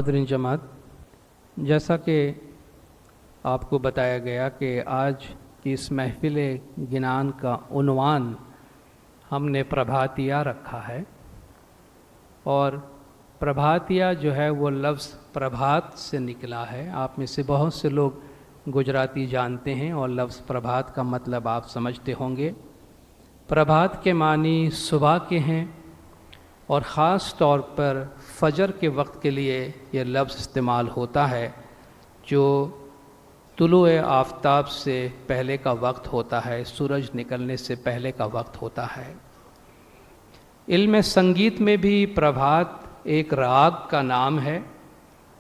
हाज़रीन जमात, जैसा कि आपको बताया गया कि आज की इस महफ़िल गिनान का उन्वान हमने प्रभातिया रखा है। और प्रभातिया जो है वो लफ्ज़ प्रभात से निकला है। आप में से बहुत से लोग गुजराती जानते हैं और लफ्ज़ प्रभात का मतलब आप समझते होंगे। प्रभात के मानी सुबह के हैं और ख़ास तौर पर फ़जर के वक्त के लिए ये लफ्ज़ इस्तेमाल होता है जो तुलुए आफ़ताब से पहले का वक्त होता है, सूरज निकलने से पहले का वक्त होता है। इल्म संगीत में भी प्रभात एक राग का नाम है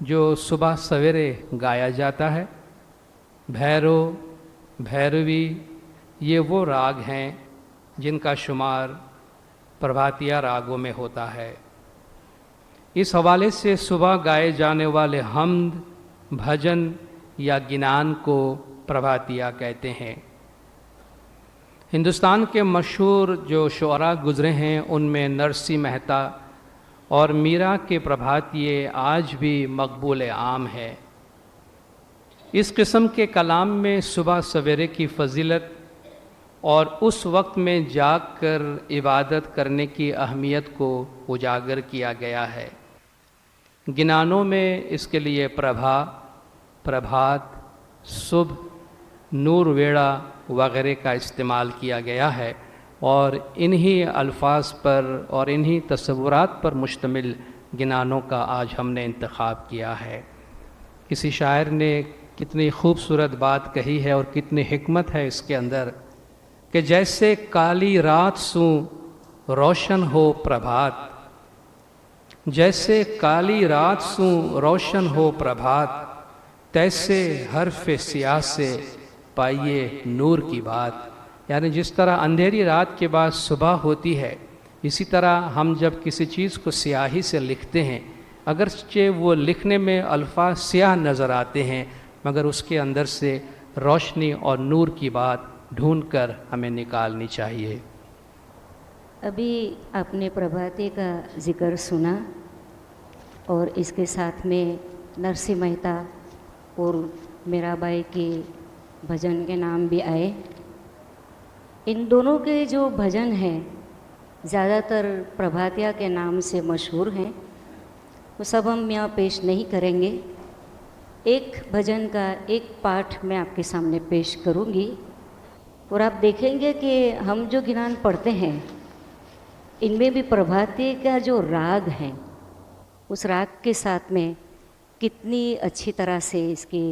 जो सुबह सवेरे गाया जाता है। भैरव, भैरवी ये वो राग हैं जिनका शुमार प्रभातिया रागों में होता है। इस हवाले से सुबह गाए जाने वाले हम्द, भजन या गिनान को प्रभातिया कहते हैं। हिंदुस्तान के मशहूर जो शुअरा गुज़रे हैं उनमें नरसी मेहता और मीरा के प्रभातिये आज भी मकबूल आम है। इस किस्म के कलाम में सुबह सवेरे की फ़जीलत और उस वक्त में जाग कर इबादत करने की अहमियत को उजागर किया गया है। गिनानों में इसके लिए प्रभा, प्रभात, सुबह, नूर वेड़ा वगैरह का इस्तेमाल किया गया है और इन्हीं अल्फाज पर और इन्हीं तसव्वुरात पर मुश्तमिल गिनानों का आज हमने इंतखाब किया है। किसी शायर ने कितनी खूबसूरत बात कही है और कितनी हिकमत है इसके अंदर कि जैसे काली रात सू रोशन हो प्रभात, जैसे काली रात सू रोशन हो प्रभात, तैसे हर्फ सियाह से पाइए नूर की बात। यानी जिस तरह अंधेरी रात के बाद सुबह होती है, इसी तरह हम जब किसी चीज़ को स्याही से लिखते हैं, अगरचे वो लिखने में अल्फाज स्याह नज़र आते हैं मगर उसके अंदर से रोशनी और नूर की बात ढूंढकर हमें निकालनी चाहिए। अभी आपने प्रभाती का जिक्र सुना और इसके साथ में नरसी मेहता और मीराबाई के भजन के नाम भी आए। इन दोनों के जो भजन हैं ज़्यादातर प्रभातिया के नाम से मशहूर हैं, वो सब हम यहाँ पेश नहीं करेंगे। एक भजन का एक पाठ मैं आपके सामने पेश करूँगी और आप देखेंगे कि हम जो गिनान पढ़ते हैं इनमें भी प्रभाती का जो राग है उस राग के साथ में कितनी अच्छी तरह से इसकी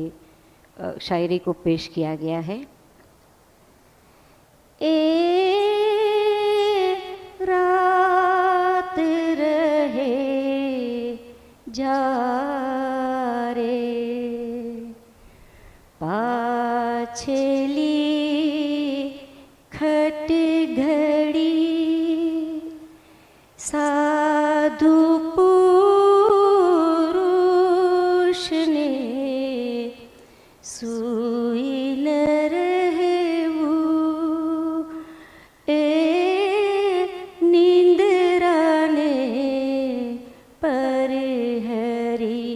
शायरी को पेश किया गया है। रात रहे जा रे पाछली खट घड़ी साधु पुरुष ने सुई न रहेवू ए नींदराने पर हरी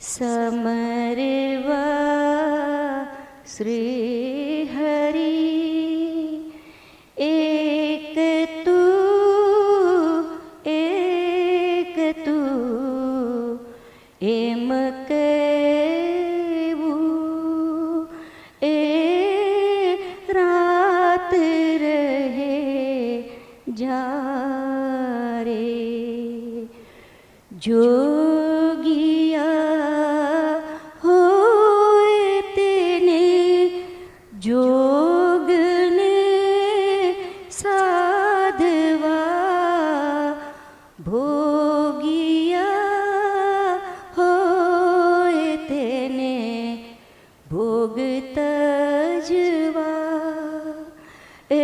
समरवा श्री हरि एक तू एम केवू ए रात रहे जा रे जोगिया होए तेने जोगने साधवा भोगिया होए तेने भोग तजवा ए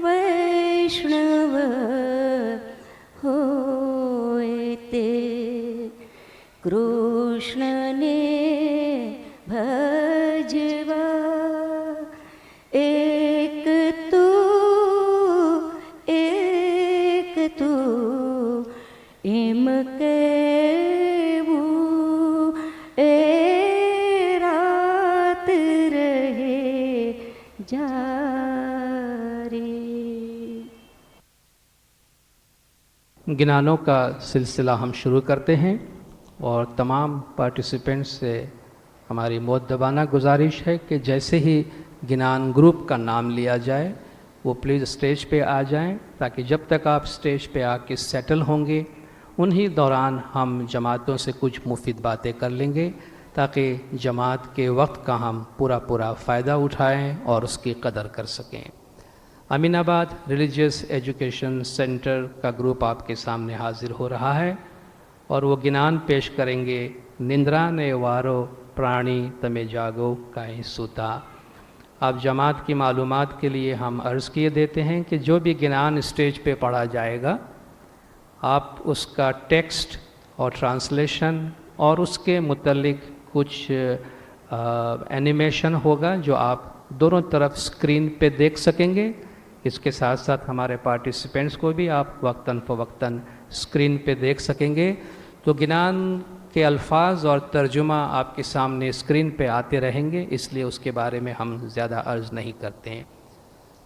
वैष्णव होए ते कृष्ण ने भजवा एक तू एम के गिनानों का सिलसिला हम शुरू करते हैं और तमाम पार्टिसिपेंट्स से हमारी मुअद्दबाना गुजारिश है कि जैसे ही गिनान ग्रुप का नाम लिया जाए वो प्लीज़ स्टेज पे आ जाएं, ताकि जब तक आप स्टेज पे आके सेटल होंगे उन्हीं दौरान हम जमातों से कुछ मुफीद बातें कर लेंगे, ताकि जमात के वक्त का हम पूरा फ़ायदा उठाएं और उसकी कदर कर सकें। अमीनाबाद रिलीजियस एजुकेशन सेंटर का ग्रुप आपके सामने हाजिर हो रहा है और वो गिनान पेश करेंगे, निंद्रा ने वारो प्राणी तमे जागो काई सूता। अब जमात की मालूमात के लिए हम अर्ज़ किए देते हैं कि जो भी गिनान स्टेज पे पढ़ा जाएगा आप उसका टेक्स्ट और ट्रांसलेशन और उसके मुतल्लिक कुछ एनिमेशन होगा जो आप दोनों तरफ स्क्रीन पे देख सकेंगे। इसके साथ साथ हमारे पार्टिसिपेंट्स को भी आप वक्तन फ़वक्तन स्क्रीन पे देख सकेंगे। तो गिनान के अल्फाज और तर्जुमा आपके सामने स्क्रीन पे आते रहेंगे, इसलिए उसके बारे में हम ज़्यादा अर्ज़ नहीं करते हैं।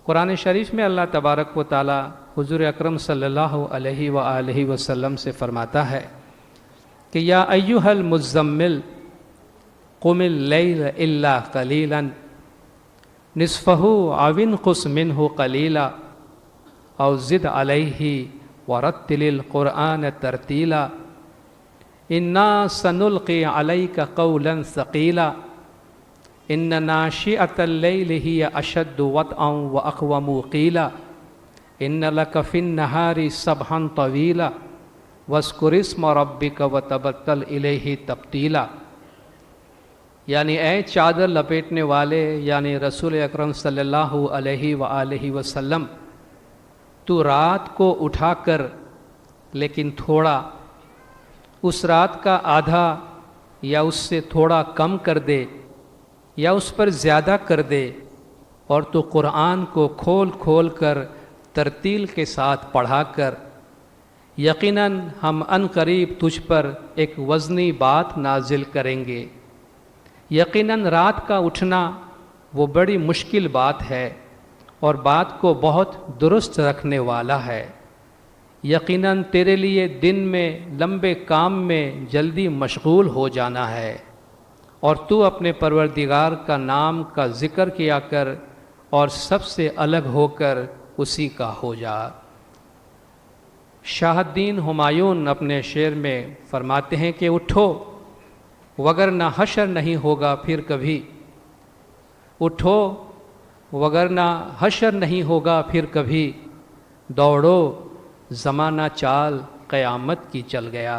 कुरान शरीफ में अल्लाह तबारक व ताला हुज़ूर अकरम सल्लल्लाहु अलैहि वसल्लम से फ़रमाता है कि या अय्युहल मुज़्ज़म्मिल क़ुमिल लैल इल्ला क़लीलन निस्फ़हु अविन क़ुस मिन्हु क़लीला औ ज़िद अलैहि वरत्तिलिल क़ुरआन तरतीला इन्ना सनुल्क़ी अलैका क़ौलन सक़ीला इन्न नाशिअतल लैलि हिय अशद्दु वत्अन व अक़वमु क़ीला इन्न लक फ़िन्नहारि सबहन तवीला वज़्कुरिस्म रब्बिका व तबत्तल इलैहि तब्तीला। यानी ए चादर लपेटने वाले यानी रसूल अकरम सल्लल्लाहु अलैहि वसल्लम, तू रात को उठाकर लेकिन थोड़ा उस रात का आधा या उससे थोड़ा कम कर दे या उस पर ज़्यादा कर दे और तू कुरान को खोल खोल कर तरतील के साथ पढ़ा कर, यकीनन हम अनकरीब तुझ पर एक वज़नी बात नाजिल करेंगे। यकीनन रात का उठना वो बड़ी मुश्किल बात है और बात को बहुत दुरुस्त रखने वाला है। यकीनन तेरे लिए दिन में लंबे काम में जल्दी मशगूल हो जाना है और तू अपने परवरदिगार का नाम का ज़िक्र किया कर और सबसे अलग होकर उसी का हो जा। शाहद्दीन हुमायून अपने शेर में फरमाते हैं कि उठो वगरना हशर नहीं होगा फिर कभी, उठो वगरना हशर नहीं होगा फिर कभी, दौड़ो ज़माना चाल क़यामत की चल गया।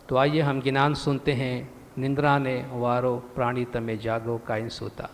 तो आइए हम गिनान सुनते हैं, निंद्रा ने वारो प्राणी तमे जागो काइन सोता।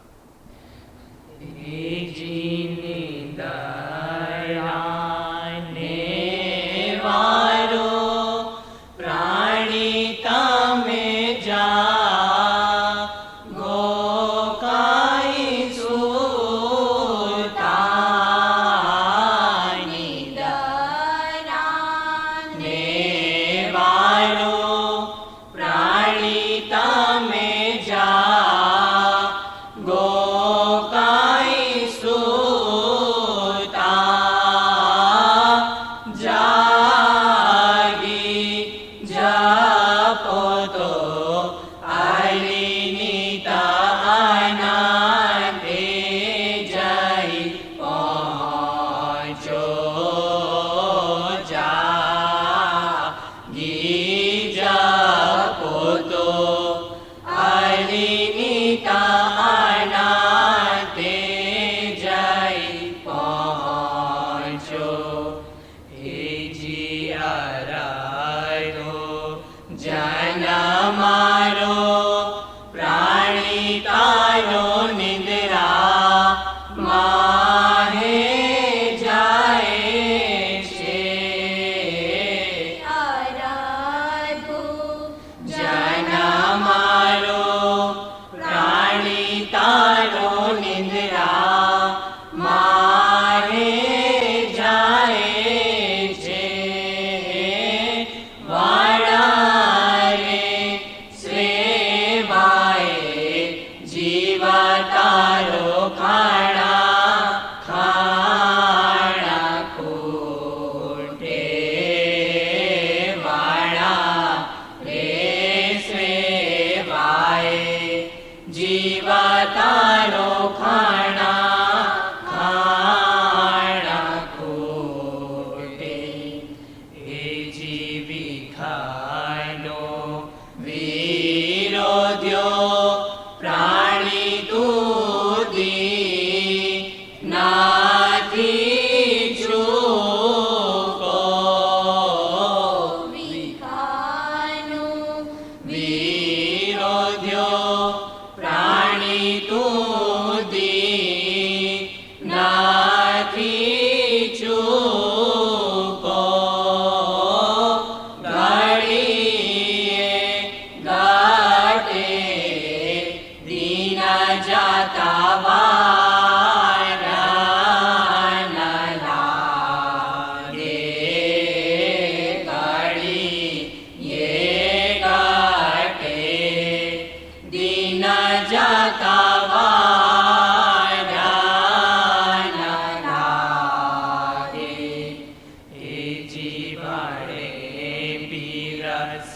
जीवा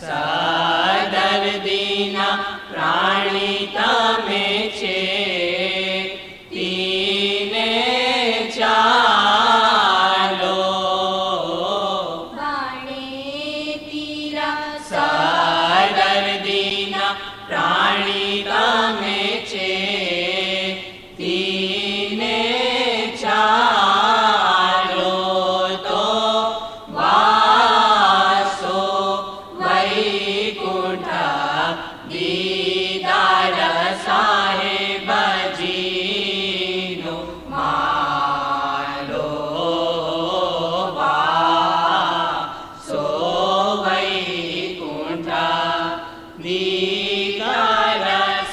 સદર્દીના પ્રાણી તમે છે તીને ચાલો બાણે પીરા સદર્દીના પ્રાણી તમે છે તીને ચાલો તો વાસો વૈકુંઠ દીદાર સાહેબજીનો માલો વાસો વૈકુંઠ દીદાર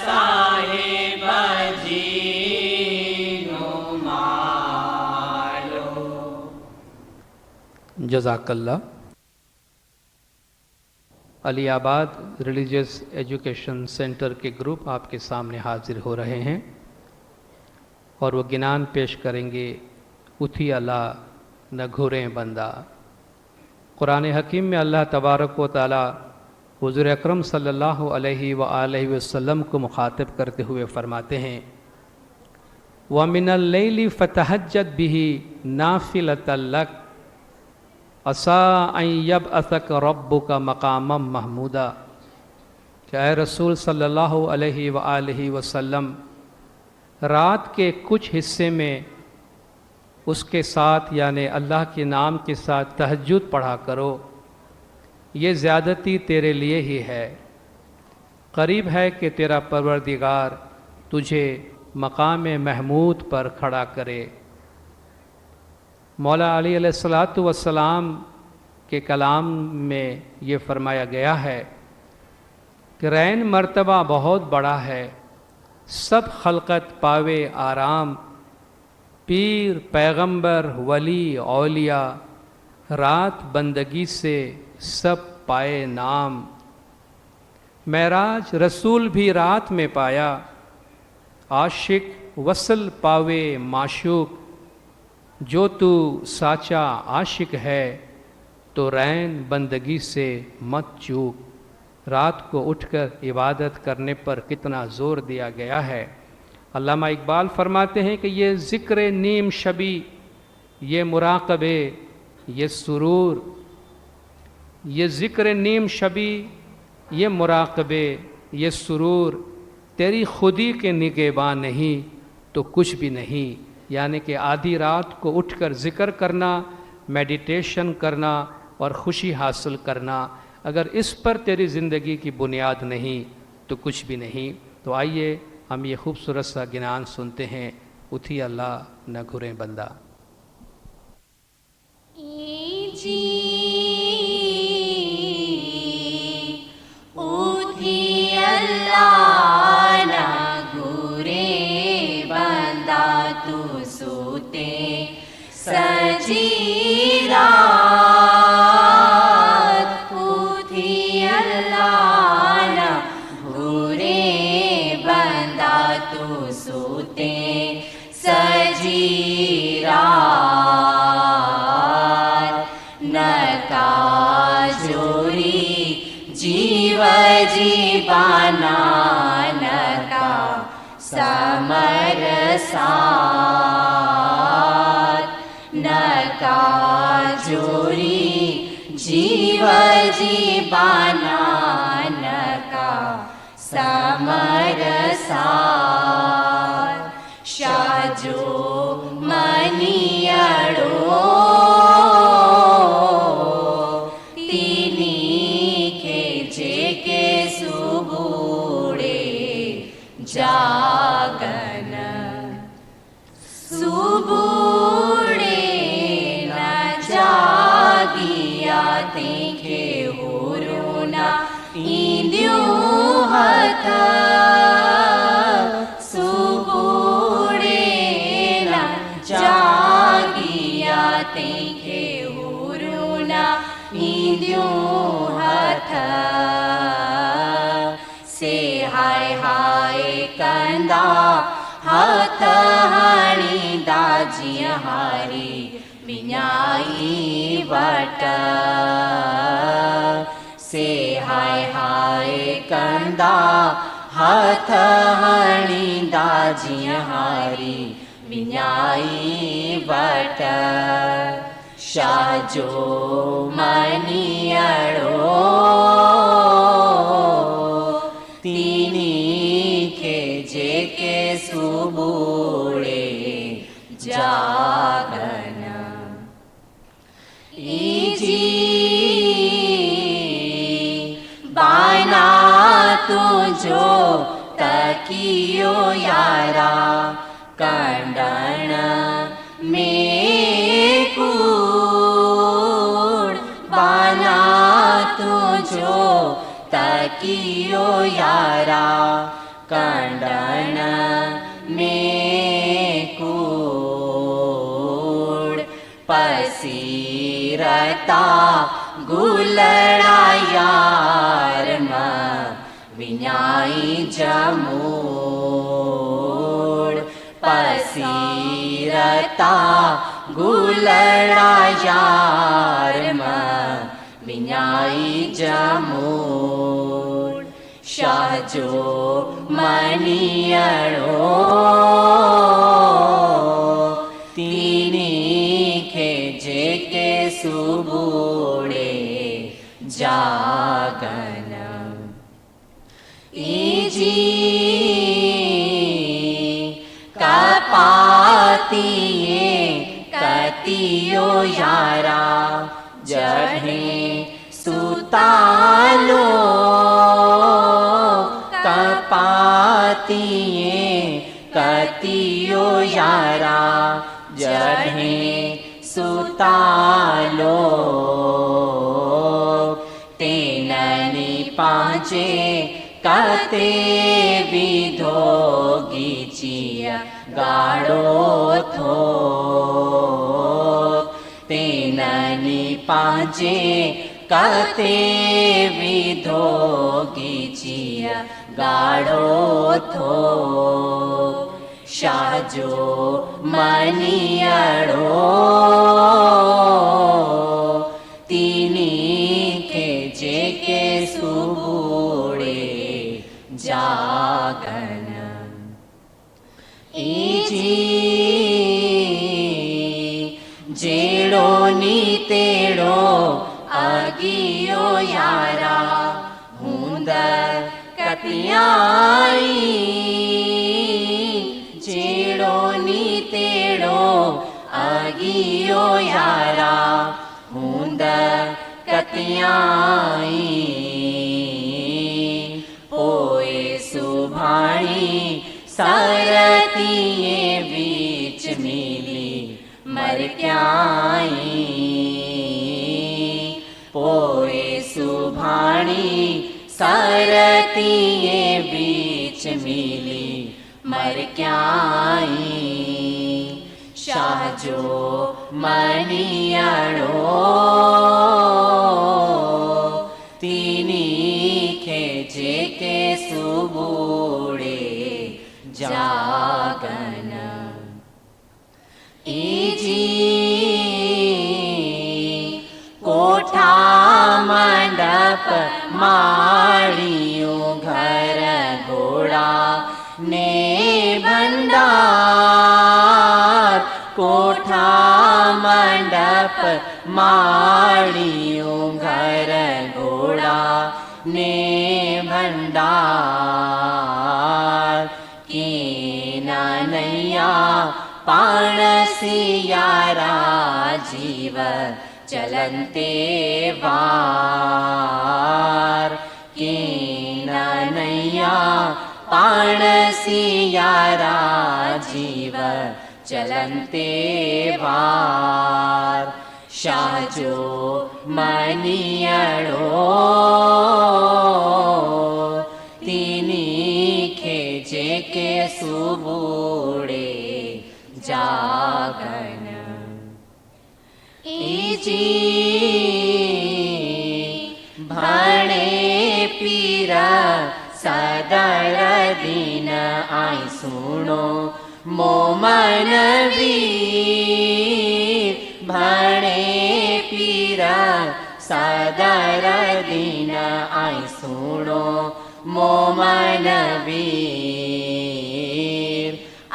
સાહેબજીનો માલો. जज़ाकल्ला. अलीआबाद रिलीजियस एजुकेशन सेंटर के ग्रुप आपके सामने हाजिर हो रहे हैं और वो गिनान पेश करेंगे उठी अल्लाह न घुरें बंदा. कुरान हकीम में अल्लाह तबारक व तआला हुज़ूर अकरम सल्लल्लाहु अलैहि व आलिहि वसल्लम को मुखातिब करते हुए फरमाते हैं व मिनल लैली फतहज्जद बिही नाफिलतल लक असा अन यबअसक रब्बुका मकामम महमूदा. कि ऐ रसूल सल्लल्लाहु अलैहि व आलिहि वसल्लम, रात के कुछ हिस्से में उसके साथ यानी अल्लाह के नाम के साथ तहज्जुद पढ़ा करो. ये ज़्यादती तेरे लिए ही है. करीब है कि तेरा परवरदिगार तुझे मकाम महमूद पर खड़ा करे. मौला अली अलैहिस्सलातु वस्सलाम के कलाम में ये फरमाया गया है कि रैन मर्तबा बहुत बड़ा है, सब खलकत पावे आराम, पीर पैगंबर वली औलिया, रात बंदगी से सब पाए नाम. महराज रसूल भी रात में पाया, आशिक वसल पावे माशूक. जो तू साचा आशिक है तो रैन बंदगी से मत चूक. रात को उठकर इबादत करने पर कितना ज़ोर दिया गया है. अल्लामा इकबाल फरमाते हैं कि ये ज़िक्र नीम शबी, ये मुराक़बे, ये सुरूर, ये ज़िक्र नीम शबी, ये मुराक़बे, ये सुरूर तेरी खुदी के निगहबान नहीं तो कुछ भी नहीं. यानी कि आधी रात को उठकर ज़िक्र करना, मेडिटेशन करना और खुशी हासिल करना, अगर इस पर तेरी ज़िंदगी की बुनियाद नहीं तो कुछ भी नहीं. तो आइए हम ये खूबसूरत सा गिनान सुनते हैं, उठी अल्लाह न घुरें बंदा. उठी अल्लाह न घुरे बंदा तू सूते सजी रात. उठी अल्लाह न घुरे बंदा तू सूते सजी रात. नका जोरी जीव जीवाना नका समरसात. नका जोरी जीव जीवाना नका समरसात. शाजो मनियड़ो जागन सुबूड़े न जागिया तेखे होरुना इंद्यों हथ. सुबूड़े न जागिया तेखे होरुना इंद्यों हथ. से हाय हाय कंदा हाथ हाणी दाजी हारी विन्याई वट. से हाय हाय हाय कंदा हाथ हणी दाजी हारी विन्याई वट शाहजो मनियड़ो तीनी खेजे के सुबूड़े जागन इजी बाना तुझो तकियो यारा कंडन में कूड़ बाना तुझो तकियो यारा कंडन में कूड़ पसीरता गुलड़ा यार विन्याई जमूड़ पसीरता गुलड़ा यार विन्याई जमूड़ शाहजो मनियड़ो तीनी खेजे के सुबूड़े जागन इजी कपातिये कतियो यारा जढ़े सुतालो कपातिये कतियो यारा जढ़े सुतालो तेननी पांचे कते विधो गीचिया गाड़ो थो तेननी पांचे कते विधो गीचिया गाड़ो थो शाहजो मनियड़ो तीनी खेजे के सुबूड़े जागन इजी जेड़ो नी तेड़ो अगियो यारा हूंद कतियाई जेड़ो नी तेड़ो अगियो यारा हूंद कतियाई पोए सुभाणी सरतिये बीच मिली मर क्याई पोए सुभाणी सरतिये बीच मिली मर क्याई शाहजो मनियड़ो तीनी खेजे के सुबूड़े जागन इजी कोठा मंडप माड़ियों घर घोड़ा ने भंडार कोठा मंडप माड़ियों घर घोड़ा ने भंडार की नैया पाणसियारा जीव चलंते वार की नैया पाणसियारा जीव चलंते वार शाहजो मनियड़ो तीनी खेजे के सुबूड़े जागन इजी भणे पीरा सदर दिन आई सुनो मोमन वीर भणे पीरा सदर दिन आई सुनो मोमन वीर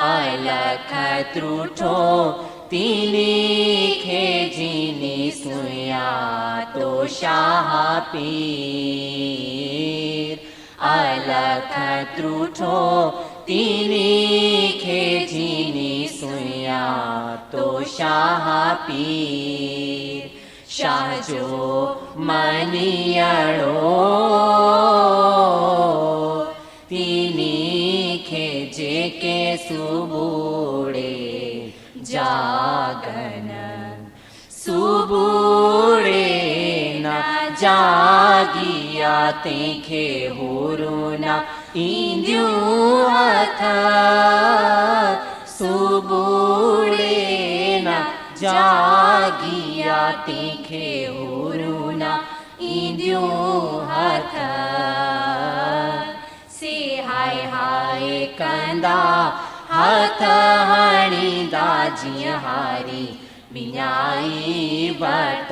अलख त्रुठो तिनी खेजिनी सुया तो शाह पीर अलख त्रुठो तिनी खेजिनी सुया तो शाह पीर शाह जो मनियड़ो तिनी खेजे के सुबूड़े जागन सुबूड़े न जागिया तेखे हुरुना इंद्यू हाथ सुबूड़े न जागिया तेखे हुरुना इंद्यू हाथ से हाय हाय कंदा हाथ हणी दाजी हारी बिनाई बट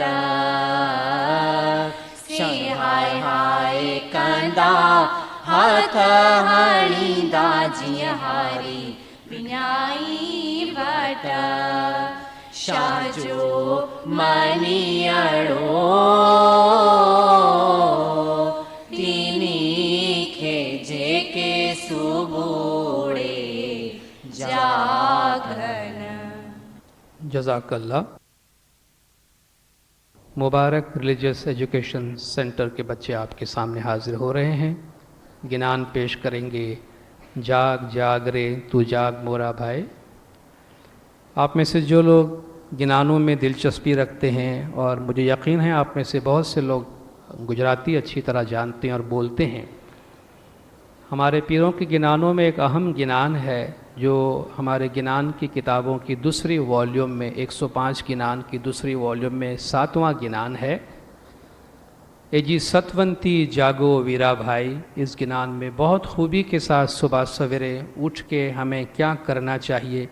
से हाय हाय कंदा हाथ हणी दाजी हारी बिनाई बट शाजो मनियड़ो तिनी खेजे के सुबूड़े जागन। जज़ाकल्लाह। मुबारक रिलीजियस एजुकेशन सेंटर के बच्चे आपके सामने हाजिर हो रहे हैं। गिनान पेश करेंगे, जाग जाग रे तू जाग मोरा भाई। आप में से जो लोग गिनानों में दिलचस्पी रखते हैं, और मुझे यकीन है आप में से बहुत से लोग गुजराती अच्छी तरह जानते हैं और बोलते हैं, हमारे पीरों के गिनानों में एक अहम गिनान है जो हमारे गिनान की किताबों की दूसरी वॉल्यूम में 105 गिनान की दूसरी वॉल्यूम में 7वां गिनान है। ए जी सतवंती जागो वीरा भाई। इस गिनान में बहुत खूबी के साथ सुबह सवेरे उठ के हमें क्या करना चाहिए,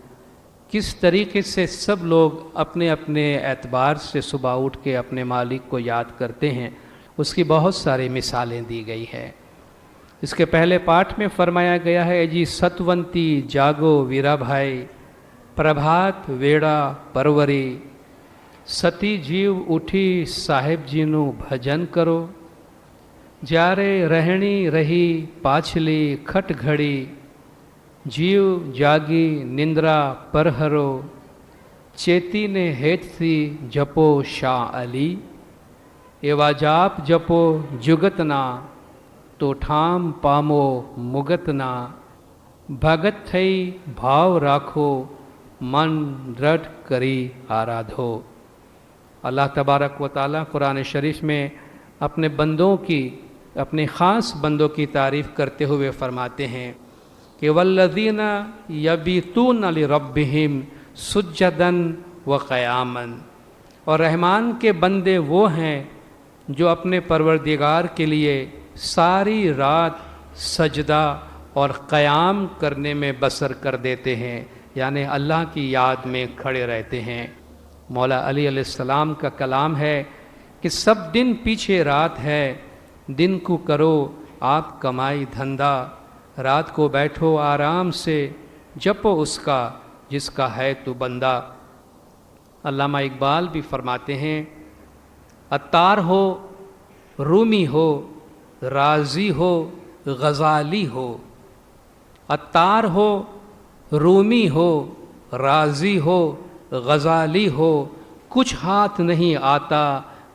किस तरीके से सब लोग अपने अपने एतबार से सुबह उठ के अपने मालिक को याद करते हैं, उसकी बहुत सारी मिसालें दी गई हैं। इसके पहले पाठ में फरमाया गया है, जी सतवंती जागो वीरा भाई, प्रभात वेड़ा परवरी, सती जीव उठी साहेब जीनु भजन करो, जारे रहणी रही पाछली खट घड़ी, जीव जागी निंद्रा परहरो, चेती ने हेत थी जपो शाह अली, एवा जाप जपो जुगतना, तो ठाम पामो मुगतना, भगत थई भाव राखो, मन दृढ़ करी आराधो। अल्लाह तबारक व ताला कुरान शरीफ में अपने बंदों की, अपने ख़ास बंदों की तारीफ़ करते हुए फरमाते हैं कि वल्लज़ीना यबीतून लिरब्बिहिम सुज्जदन व क़यामन। और रहमान के बंदे वो हैं जो अपने परवरदिगार के लिए सारी रात सजदा और क़याम करने में बसर कर देते हैं, यानी अल्लाह की याद में खड़े रहते हैं। मौला अली अलैहिस्सलाम का कलाम है कि सब दिन पीछे रात है, दिन को करो आप कमाई धंधा, रात को बैठो आराम से जपो उसका जिसका है तू बंदा। अल्लामा इकबाल भी फरमाते हैं, अत्तार हो रूमी हो राज़ी हो गज़ाली हो, अत्तार हो रूमी हो राज़ी हो गज़ाली हो, कुछ हाथ नहीं आता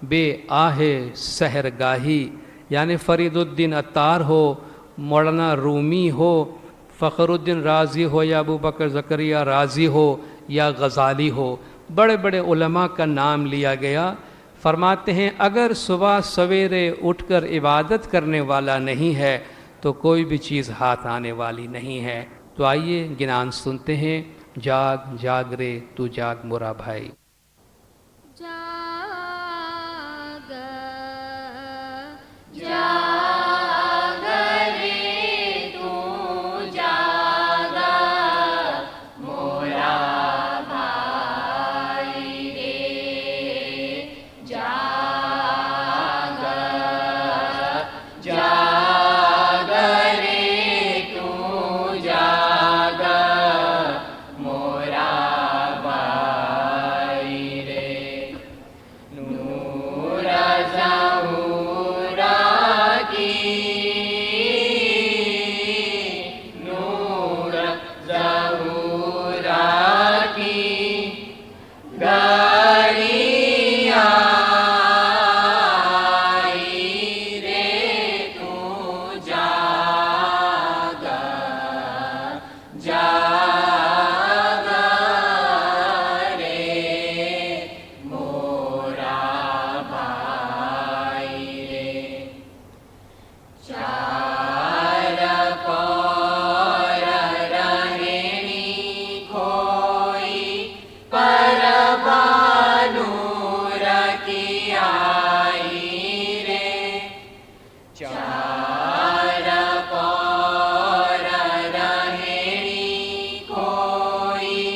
बे आहे सहरगाही। यानी फ़रीदुद्दीन अत्तार हो, मौलाना रूमी हो, फ़खरुद्दीन राज़ी हो, या अबू बकर ज़करिया राज़ी हो, या गज़ाली हो, बड़े बड़े उलमा का नाम लिया गया। फरमाते हैं अगर सुबह सवेरे उठकर इबादत करने वाला नहीं है तो कोई भी चीज़ हाथ आने वाली नहीं है। तो आइए गिनान सुनते हैं, जाग जाग रे तू जाग मोरा भाई। जाग जाग रे तू जाग मोरा भाई रे, जाग ચાર પર રહેણી ખોઈ પરબાનું રખિયાઈ રે. ચાર પર રહેણી ખોઈ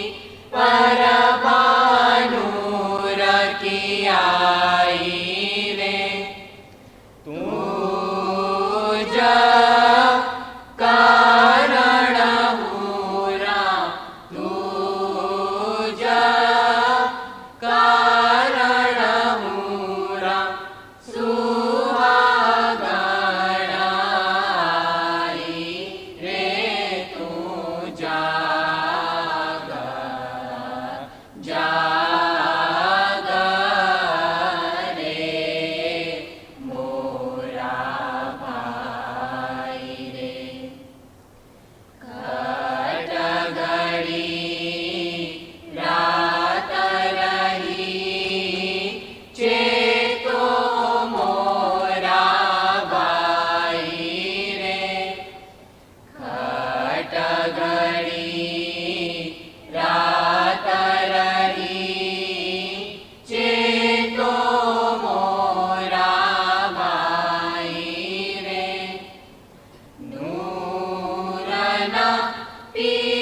પરબાનું રખિયાઈ રે. તું જ કારણ હુરા, તું જ કારણ હુરા, સુહાગણાઈ રે. તું જાગ જાગ રે મોરા ભાઈ રે. કટગડી રાત રહી ચેતો મોરા ભાઈ રે. કટગડી રાત રહી ચેતો મોરા ભાઈ રે. નૂરના પિયાલા,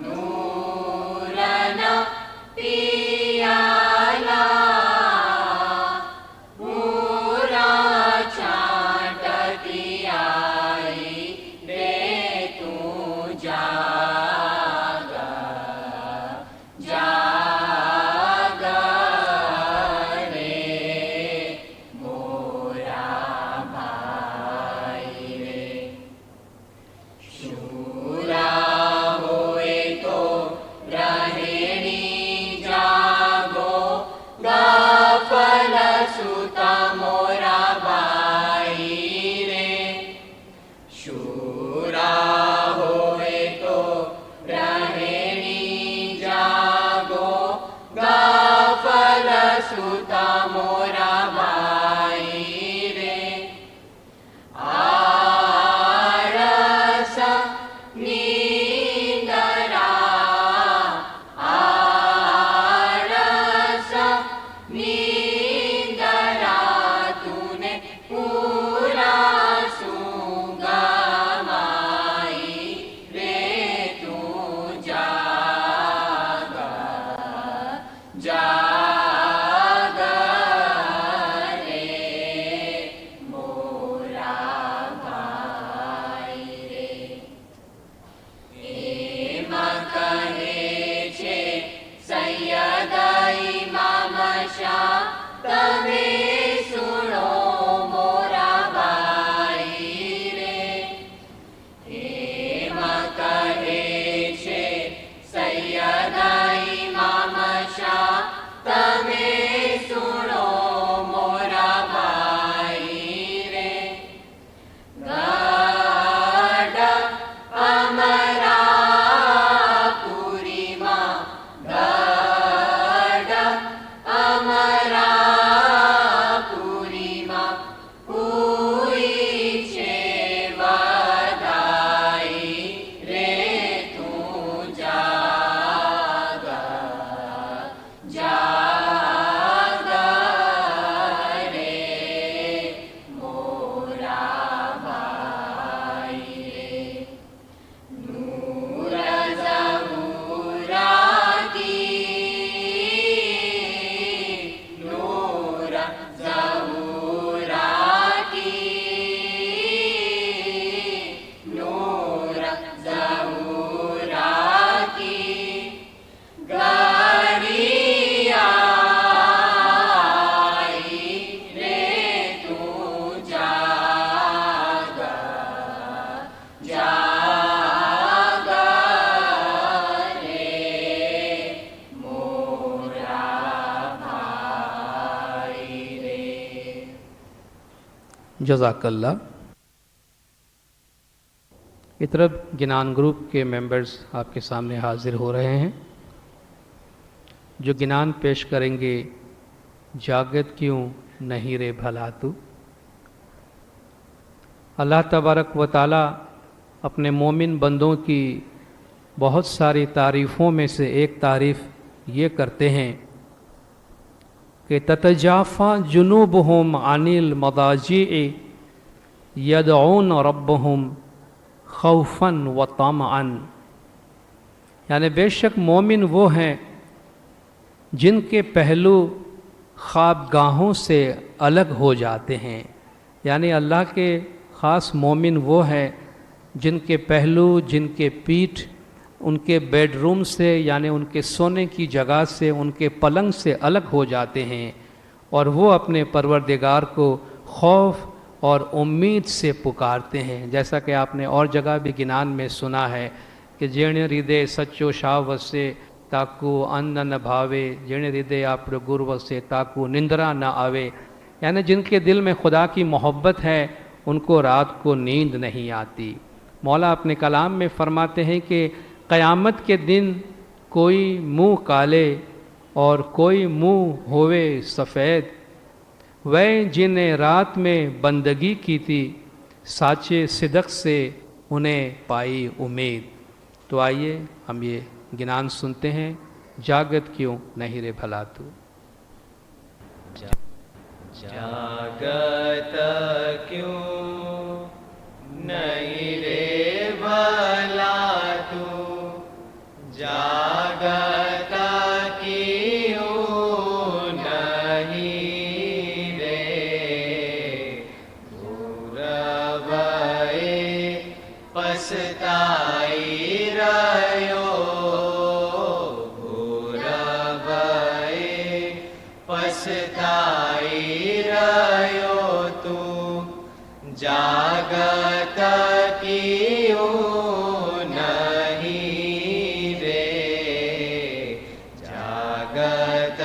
નૂરના પિયાલા, પૂરા છાંટતી આઈ રે. તું જાગ જાગ રે મોરા ભાઈ રે. શુરા હોય તો રહેણી જાગો, ગાફલ સુતા મોરા ભાઈ રે. શુરા હોય તો રહેણી જાગો, ગાફલ સુતા મોરા ભાઈ રે. આળસ નિંદરા, આળસ નિંદરા, તુને પૂરા સુગમાઈ રે. તું જાગ જાગ રે મોરા ભાઈ રે. એમ કહે છે સૈયદ ઇમામ શાહ, તમે સુણો મોરા ભાઈ રે. એમ કહે છે સૈયદ ઇમામ શાહ, તમે સુણો મોરા ભાઈ રે. ગઢ અમરાપુરીમાં, ગઢ અમરાપુરીમાં હુઈ છે વધાઈ રે. તું જાગ જાગ રે મોરા ભાઈ રે. નૂર ઝહૂરાતી, નૂર ઝહૂરાતી, નૂર ઝહૂરાતી, ઘડી આઈ રે. તું જાગ જાગ રે મોરા ભાઈ રે. जज़ाकल्ला। इस तरफ गिनान ग्रुप के मेंबर्स आपके सामने हाजिर हो रहे हैं, जो गिनान पेश करेंगे जागत क्यों नहीं रे भला तू। अल्लाह तबारक व ताला अपने मोमिन बंदों की बहुत सारी तारीफ़ों में से एक तारीफ़ ये करते हैं कि ततजाफ़ा जुनूबहुम अनिल मदाजि'i यदऊन रब्बहुम खौफन व तमअन। यानी बेशक मोमिन वो हैं जिनके पहलू ख्वाबगाहों से अलग हो जाते हैं। यानी अल्लाह के ख़ास मोमिन वो हैं जिनके पहलू, जिनके पीठ उनके बेडरूम से यानी उनके सोने की जगह से, उनके पलंग से अलग हो जाते हैं और वो अपने परवरदिगार को खौफ और उम्मीद से पुकारते हैं। जैसा कि आपने और जगह भी गिनान में सुना है कि जेण हृदय सच्चो शाह वसे ताकू अन्न न भावे, जेण हृदय आप गुर वसे ताकू निंद्रा न आवे। यानी जिनके दिल में खुदा की मोहब्बत है उनको रात को नींद नहीं आती। मौला अपने कलाम में फरमाते हैं कि क़यामत के दिन कोई मुँह काले और कोई मुँह होवे सफ़ेद, वह जिन्हें रात में बंदगी की थी साचे सिदक से उन्हें पाई उम्मीद। तो आइए हम ये गिनान सुनते हैं, जागत क्यों नहीं रे भला तू। जागत क्यों नहीं रे भला तू, जागत क्यों नहीं रे, दूर भये पछताई रहो, दूर भये पछताई रहो तू, जागत क्यों नहीं रे, जागत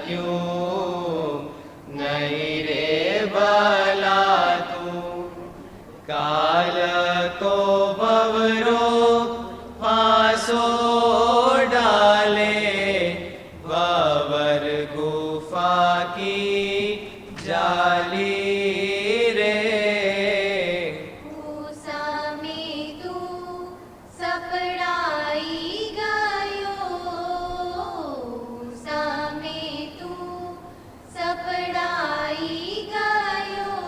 क्यों नहीं रे भला तू। काल को बवरो फांसो डाले, बवर गुफा की जाली रे, में तू सपड़ाई गयो, में तू सपड़ाई गयो,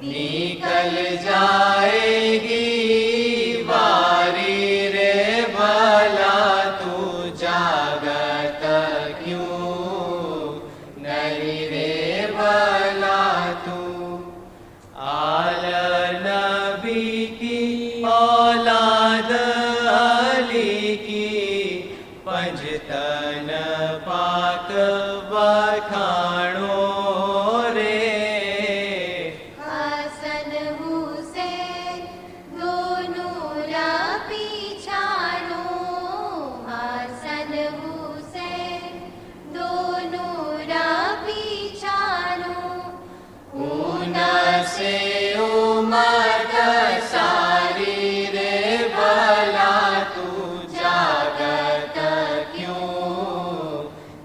निकल जाएगी बारी रे भला तू, जागत क्यों नहीं रे भला तू। आल नबी की औलाद अली की, पंजतन पाक बखाणो रे, हसन हुसैन दोनों रा पीछानो, हसन हुसैन दोनों रा पीछानो, ऊना से उमत सारी रे भला तू, जागत क्यों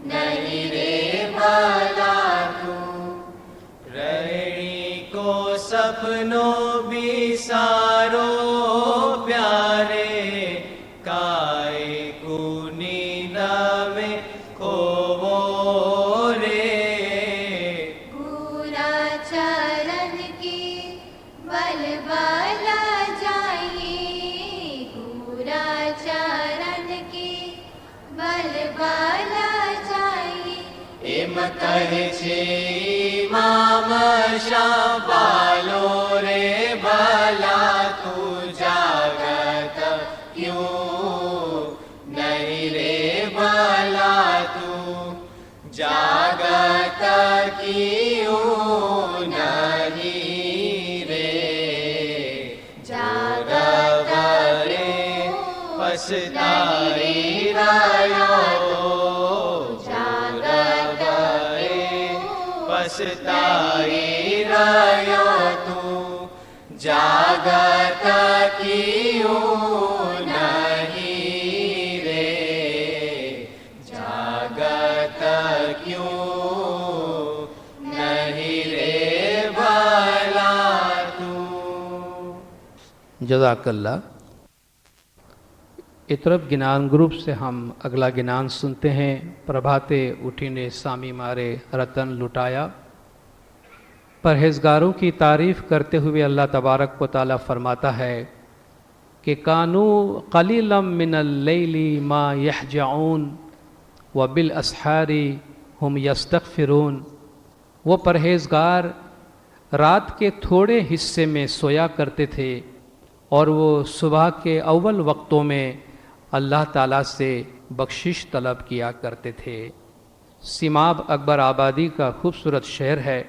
नहीं रे भला तू। रैणी को सपनों भी सारो प्यारे, काय को नींद में खोवो रे, पूरा चरण की बल बाला जाइए, पूरा चरण की बल बाला जाइए, एम कहे छे इमाम शाह बालो रे भला तू, जागत क्यों नहीं रे भला तू, जागत क्यों नहीं रे, जागत रे पछताई रहो, जागत रे पछताई रहो तू, जागत क्यों नहीं रे, जागत क्यों जज़ाकल्ला। इतरब गिनान ग्रुप से हम अगला गिनान सुनते हैं। प्रभाते उठीने सामी मारे रतन लुटाया। परहेज़गारों की तारीफ़ करते हुए अल्लाह तबारक व तआला फरमाता है कि कानू कलीलम मिनल लैली मा यहजऊन व बिल असहारी हम यस्तगफिरून। वो परहेज़गार रात के थोड़े हिस्से में सोया करते थे और वो सुबह के अव्वल वक्तों में अल्लाह ताला से बख्शिश तलब किया करते थे। सिमाब अकबर आबादी का खूबसूरत शेर है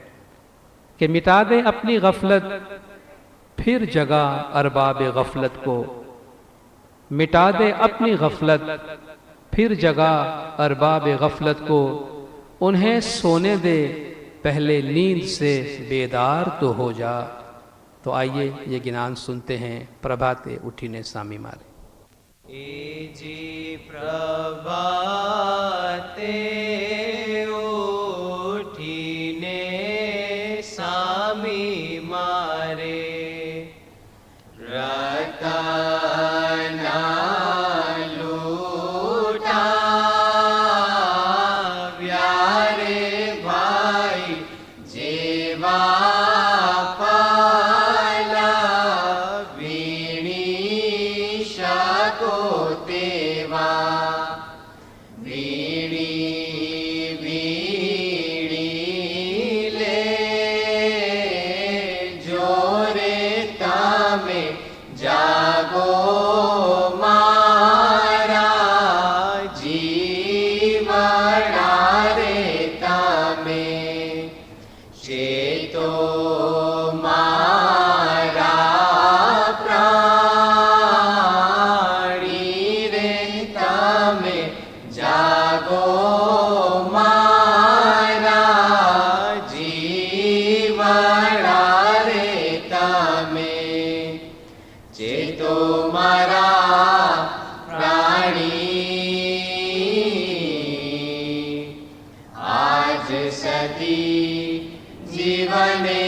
कि मिटा दे अपनी गफलत फिर जगा अरबाब गफलत को। मिटा दे अपनी गफलत फिर जगा अरबाब गफलत को। उन्हें सोने दे पहले नींद से बेदार तो हो जा। तो आइए ये गिनान सुनते हैं। प्रभाते उठीने सामी मारे। ए जी प्रभाते उठीने सामी मारे रतना लूटा व्यारे भाई जेवा पाला वीणी शको तेवा वीणी वीणी ले जोरे तामे जागो मारा जीवड़ा रे तामे चेतो मारा प्राणी रे तामे जागो मारा जीवड़ा रे तामे चेतो मारा प्राणी आज सती जीवने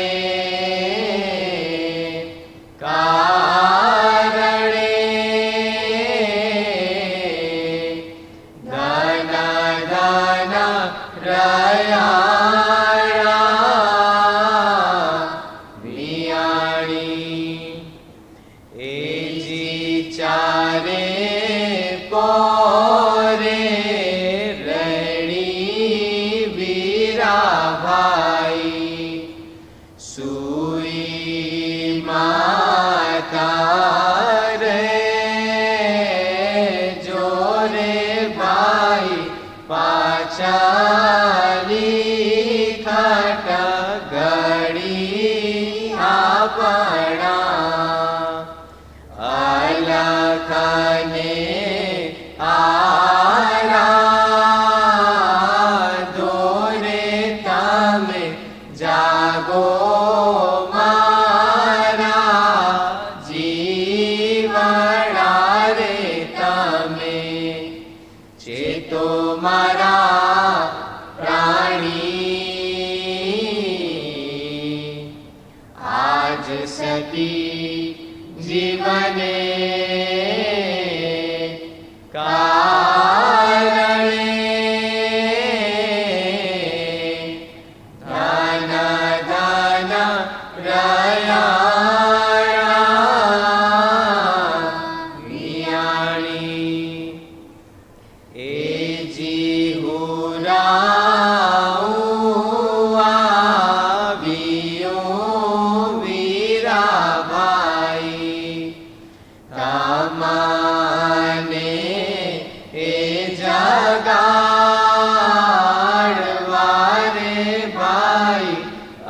कारणे धन धन रयाणा वियाणी एजी चारे पोरे रणी वीरा भाई सुई माता रे जोरे भाई पाचाली खट गड़ी आपणा अलखने आरा दोरे तामे जागो मारा जीवड़ा रे तामे चेतो मारा प्राणी आज सती जीवने कारणे धन धन रयाणा वियाणी एजी हुराऊआ वियो वीरा भाई तमाने ए जगाड़वारे भाई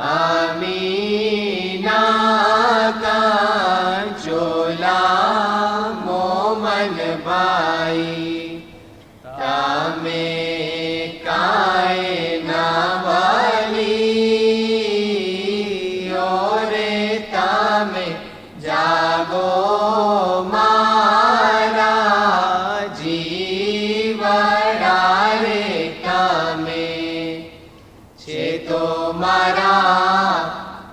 अमीना का चोला मोमन भाई तमे काए नवली ओरे तमे जागो मारा जीवड़ा रे तमे चेतो मारा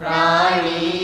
प्राणी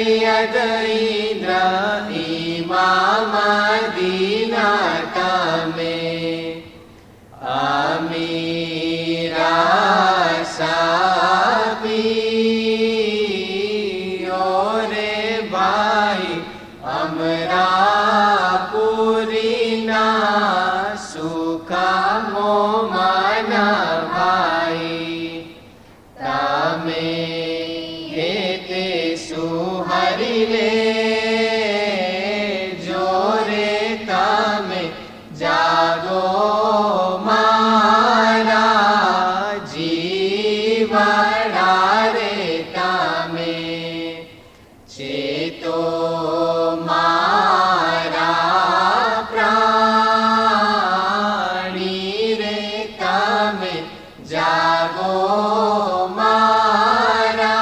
सैयद इंद्र इमाम मदीना तमे अमीरा साबी ओरे भाई हमरा पूरी ना सुखा मो मन भाई तमे हेते सुहरिले जोरे तमे जागो मारा जीवना रे तमे चेतो मारा प्राणी रे तमे जागो मारा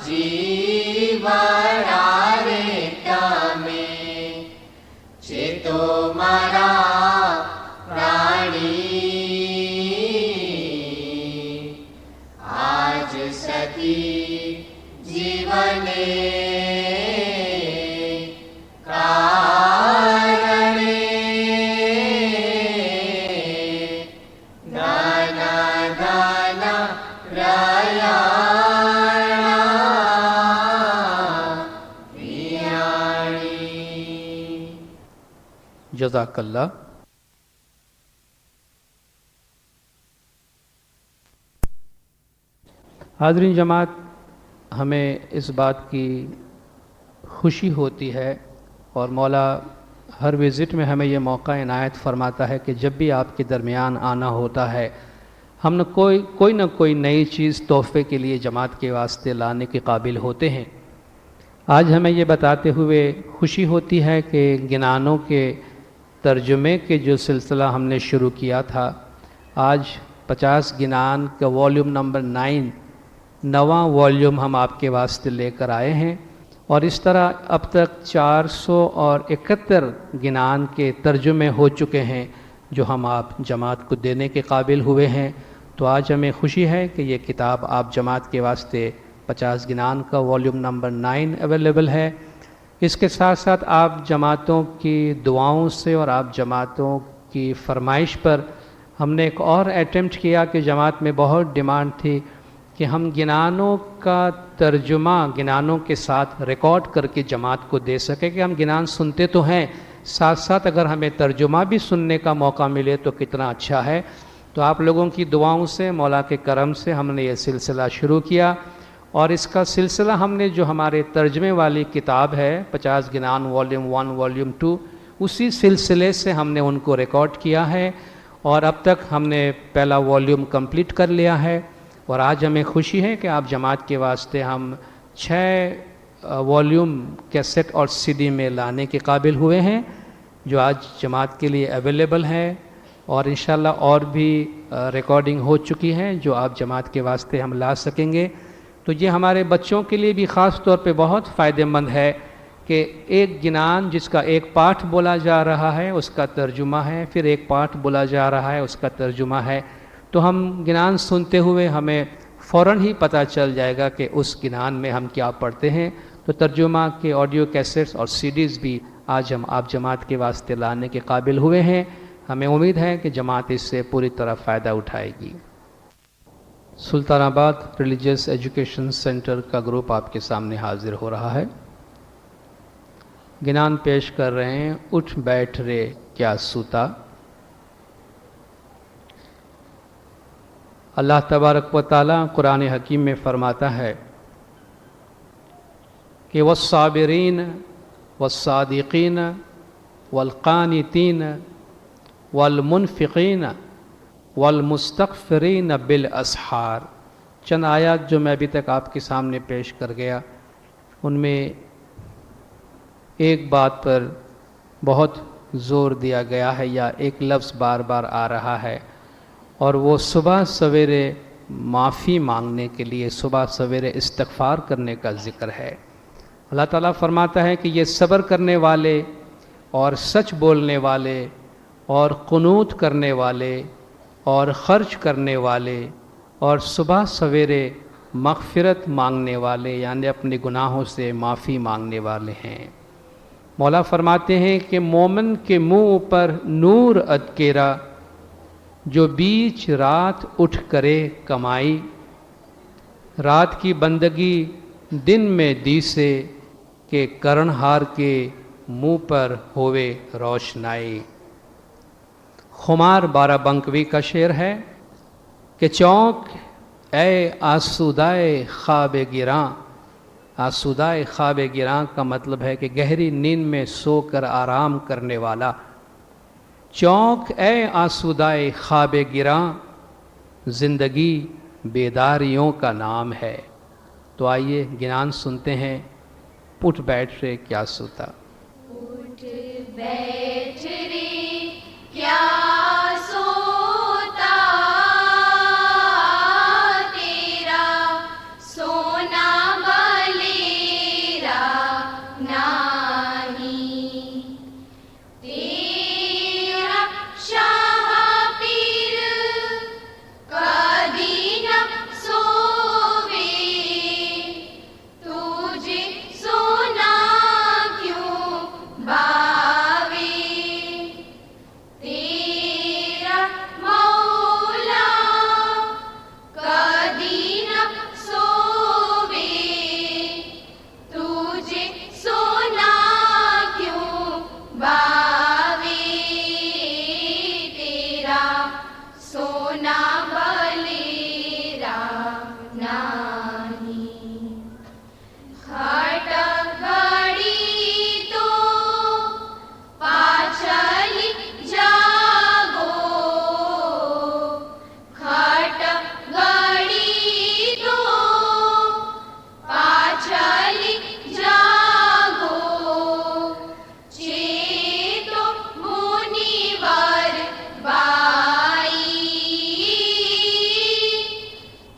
जीवना रे तमे चेतो मारा प्राणी आज सती जीवने कारणे दाना दाना प्रयाणा प्रियाणी। जज़ाकल्लाह। हाज़रीन जमात, हमें इस बात की खुशी होती है और मौला हर विज़िट में हमें यह मौका इनायत फ़रमाता है कि जब भी आपके दरमियान आना होता है हम न कोई ना कोई नई चीज़ तोहफ़े के लिए जमात के वास्ते लाने के काबिल होते हैं। आज हमें ये बताते हुए खुशी होती है कि गिनानों के तर्जुमे के जो सिलसिला हमने शुरू किया था, आज 50 गिनान का वॉल्यूम नंबर 9 नवा वॉल्यूम हम आपके वास्ते लेकर आए हैं और इस तरह अब तक 471 गिनान के तर्जुमे हो चुके हैं जो हम आप जमात को देने के काबिल हुए हैं। तो आज हमें खुशी है कि ये किताब आप जमात के वास्ते 50 गिनान का वॉल्यूम नंबर 9 अवेलेबल है। इसके साथ साथ आप जमातों की दुआओं से और आप जमातों की फरमाइश पर हमने एक और अटेम्प्ट किया कि जमात में बहुत डिमांड थी कि हम गिनानों का तर्जुमा गिनानों के साथ रिकॉर्ड करके जमात को दे सके कि हम गिनान सुनते तो हैं, साथ साथ अगर हमें तर्जुमा भी सुनने का मौका मिले तो कितना अच्छा है। तो आप लोगों की दुआओं से, मौला के करम से हमने ये सिलसिला शुरू किया और इसका सिलसिला हमने जो हमारे तर्जमे वाली किताब है 50 गिनान वॉल्यूम 1 वॉल्यूम 2 उसी सिलसिले से हमने उनको रिकॉर्ड किया है और अब तक हमने पहला वॉल्यूम कंप्लीट कर लिया है। और आज हमें खुशी है कि आप जमात के वास्ते हम 6 वॉल्यूम कैसेट और सीडी में लाने के काबिल हुए हैं जो आज जमात के लिए अवेलेबल है और इंशाल्लाह और भी रिकॉर्डिंग हो चुकी हैं जो आप जमात के वास्ते हम ला सकेंगे। तो ये हमारे बच्चों के लिए भी ख़ास तौर पे बहुत फ़ायदेमंद है कि एक गिनान जिसका एक पाठ बोला जा रहा है उसका तर्जुमा है, फिर एक पाठ बोला जा रहा है उसका तर्जुमा है, तो हम गिनान सुनते हुए हमें फ़ौरन ही पता चल जाएगा कि उस गिनान में हम क्या पढ़ते हैं। तो तर्जुमा के ऑडियो कैसेट्स और सीडीज़ भी आज हम आप जमात के वास्ते लाने के काबिल हुए हैं। हमें उम्मीद है कि जमात इससे पूरी तरह फ़ायदा उठाएगी। सुल्तानाबाद रिलीजियस एजुकेशन सेंटर का ग्रुप आपके सामने हाजिर हो रहा है। गिनान पेश कर रहे हैं उठ बैठ रे क्या सूता। अल्लाह तबारक व तआला कुरान हकीम में फ़रमाता है कि वस्साबिरीन वस्सादिकीन वल्कानितीन वल्मुनफ़िकीन वल्मुस्तग़फ़िरीन बिल असहार। चंद आयत जो मैं अभी तक आपके सामने पेश कर गया उनमें एक बात पर बहुत ज़ोर दिया गया है या एक लफ्ज़ बार बार आ रहा है और वो सुबह सवेरे माफ़ी मांगने के लिए, सुबह सवेरे इस्तिग़फ़ार करने का ज़िक्र है। अल्लाह ताला फरमाता है कि ये सब्र करने वाले और सच बोलने वाले और क़ुनूत करने वाले और ख़र्च करने वाले और सुबह सवेरे मग़फ़िरत मांगने वाले यानी अपने गुनाहों से माफ़ी मांगने वाले हैं। मौला फरमाते हैं कि मोमिन के मुंह पर नूर अदकेरा, जो बीच रात उठ करे कमाई, रात की बंदगी दिन में दी से, के कर्णहार के मुंह पर होवे रोशनाई। खुमार बाराबंकवी का शेर है कि चौंक ए आसूदाए ख्वाब गिरां। आसूदाए ख्वाब गिरां का मतलब है कि गहरी नींद में सोकर आराम करने वाला। चौंक ए आसूदाए ख्वाब गिरां, ज़िंदगी बेदारियों का नाम है। तो आइए गिनान सुनते हैं। उठ बैठ रे क्या सूता। उठ बैठ रे क्या सोता, तेरा सोना बलेरा नाही। तेरा शाह पीर कदी न सोवे, तुझे सोना क्यों बावे। तेरा मौला कदी न सोवे, तुझे सोना क्यों बावे। तेरा सोना बलेरा नाही। खट घड़ी तो पाछली जागो, खट घड़ी तो पाछली जागो। चेतो मुनिवर बाई,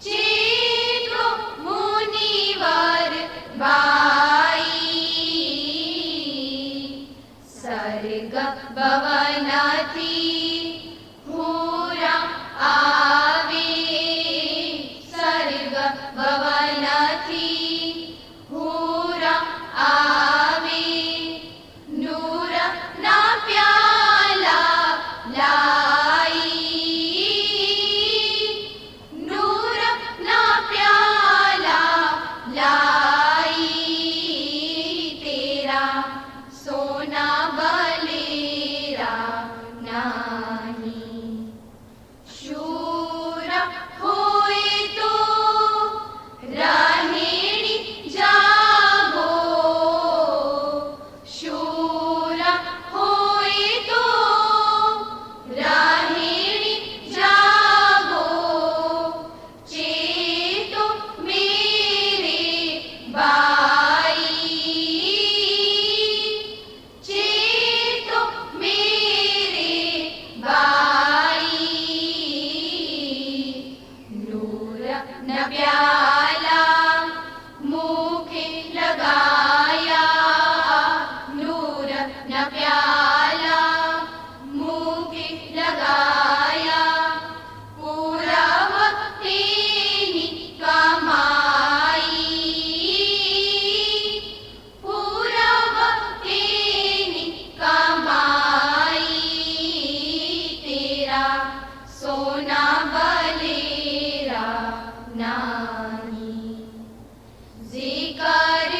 चेतो मुनिवर बाई। सर्ग भवन थी पूरा आवे, सर्ग भवन थी पूरा आवे। नूर ना प्याला लाई, नूर ना प्याला लाई। तेरा सोना बलेरा नाही। शूर होए तो रहेणी जागो, शूर होए तो रहेणी जागो। चेतो मेरे बाई, चेतो मेरे बाई। नूर न प्याला मुखे लगाया, नूर न प्याला मुखे लगाया। पूरा वक्तेनी कमाई, पूरा वक्तेनी कमाई। तेरा सोना बलेरा नाही। जिकर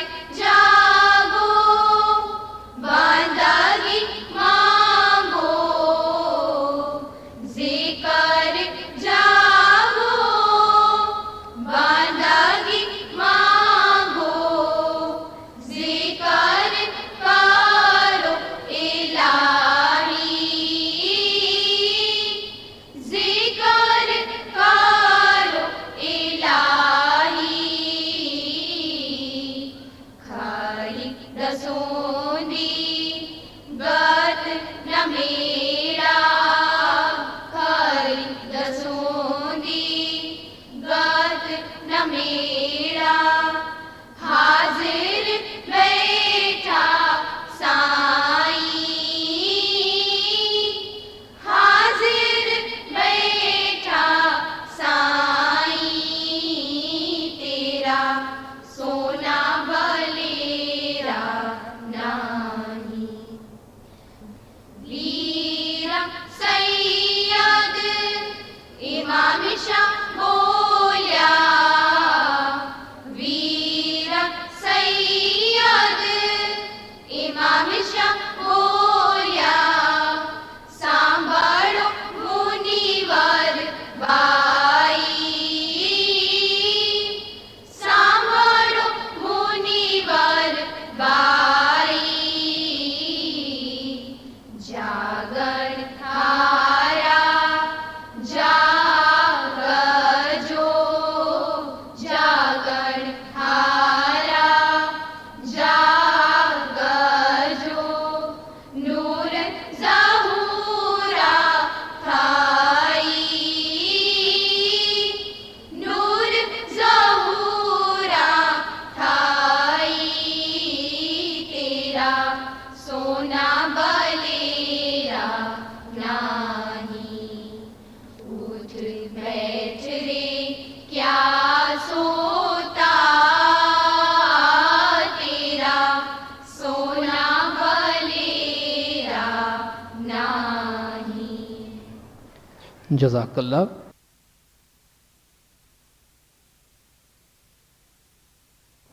जज़ाकल्लाह।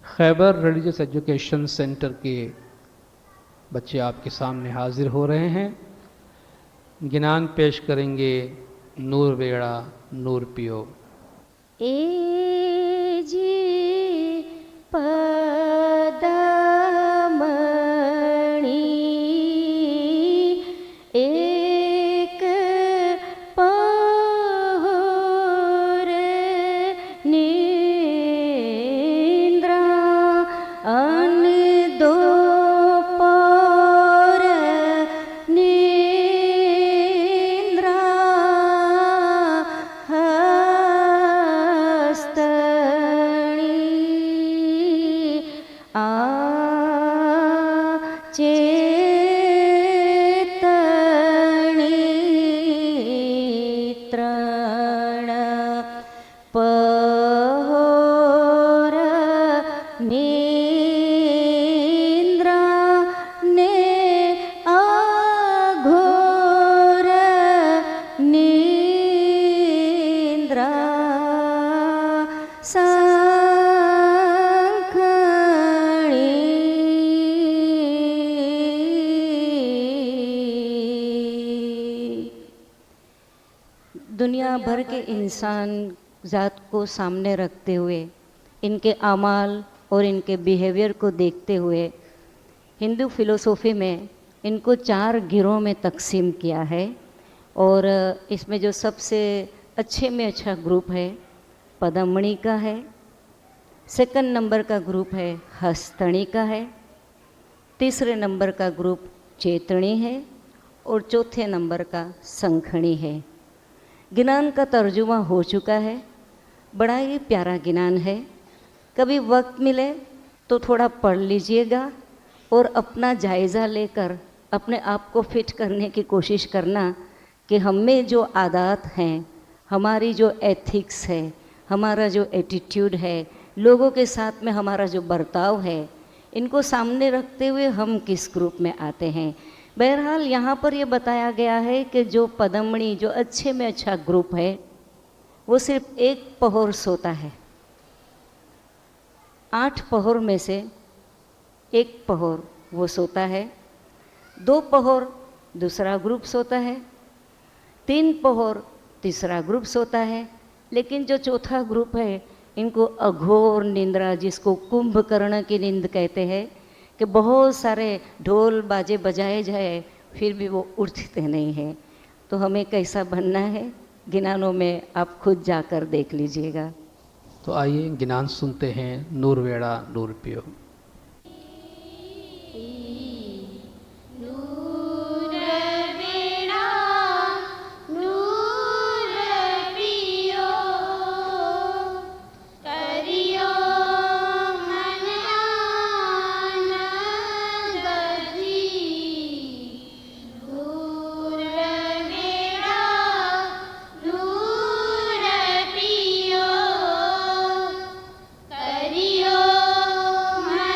खैबर रिलीजियस एजुकेशन सेंटर के बच्चे आपके सामने हाजिर हो रहे हैं। गिनान पेश करेंगे नूर वेड़ा नूर पियो। ए जी पदमणि एक पहोर निद्रा अन दो पहर निद्रा तृण पहोर निद्रा ने अघोर निद्रा दुनिया भर के इंसान ज़ात को सामने रखते हुए, इनके अमाल और इनके बिहेवियर को देखते हुए हिंदू फिलोसोफी में इनको 4 गिरोह में तकसीम किया है। और इसमें जो सबसे अच्छे में अच्छा ग्रुप है पदमणि का है, सेकंड नंबर का ग्रुप है हस्तणी का है, तीसरे नंबर का ग्रुप चेतणी है और चौथे नंबर का संखणी है। गिनान का तर्जुमा हो चुका है, बड़ा ही प्यारा गिनान है। कभी वक्त मिले तो थोड़ा पढ़ लीजिएगा और अपना जायज़ा लेकर अपने आप को फिट करने की कोशिश करना कि हम में जो आदत हैं, हमारी जो एथिक्स है, हमारा जो एटीट्यूड है, लोगों के साथ में हमारा जो बर्ताव है, इनको सामने रखते हुए हम किस ग्रुप में आते हैं। बहरहाल यहाँ पर ये बताया गया है कि जो पदमणि जो अच्छे में अच्छा ग्रुप है वो सिर्फ 1 पहर सोता है। 8 पहर में से 1 पहर वो सोता है, 2 पहर दूसरा ग्रुप सोता है, 3 पहर तीसरा ग्रुप सोता है। लेकिन जो चौथा ग्रुप है इनको अघोर निंद्रा, जिसको कुंभकर्ण की नींद कहते हैं, कि बहुत सारे ढोल बाजे बजाए जाए फिर भी वो उठते नहीं हैं। तो हमें कैसा बनना है गिनानों में आप खुद जाकर देख लीजिएगा। तो आइए गिनान सुनते हैं नूर वेड़ा नूर पियो। नूर वेड़ा नूर पियो करियो मन आनंद जी। नूर वेड़ा नूर पियो करियो मन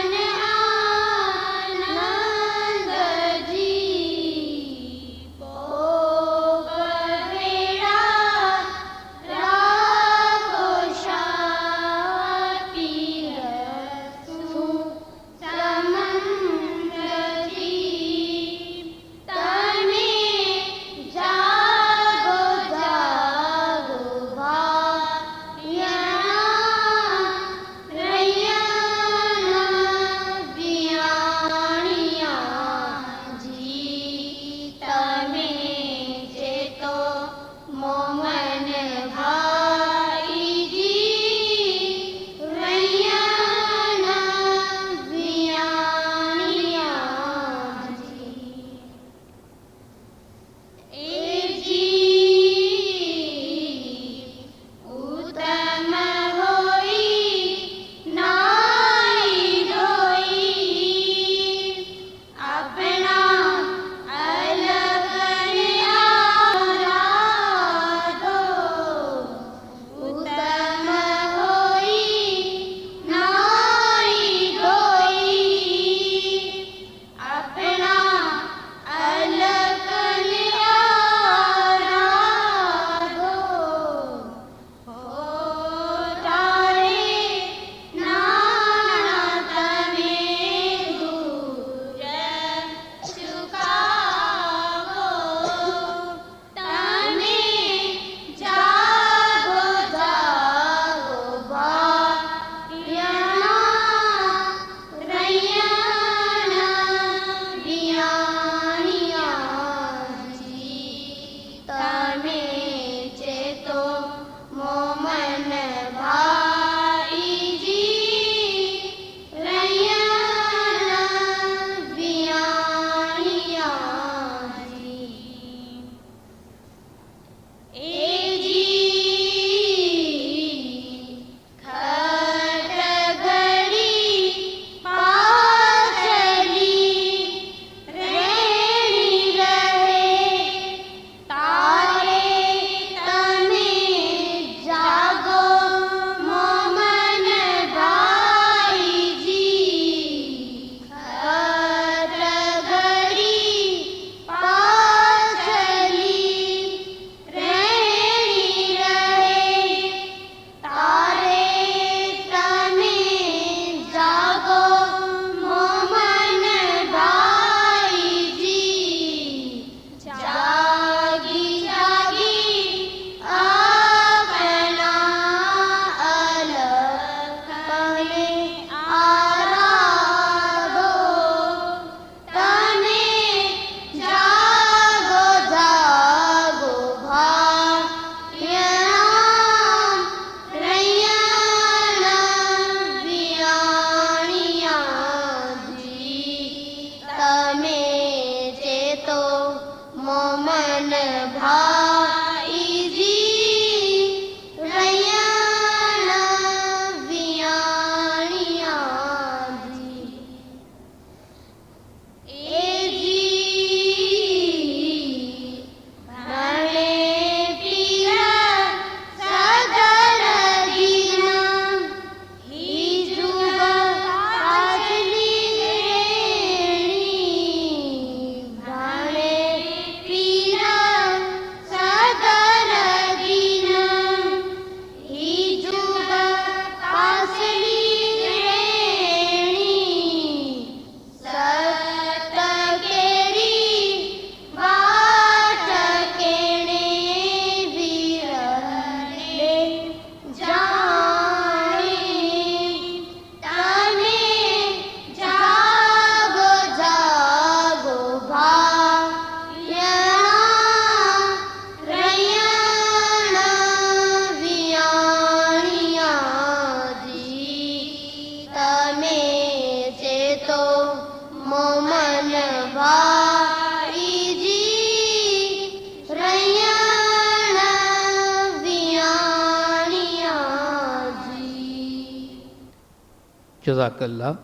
जज़ाकल्लाह।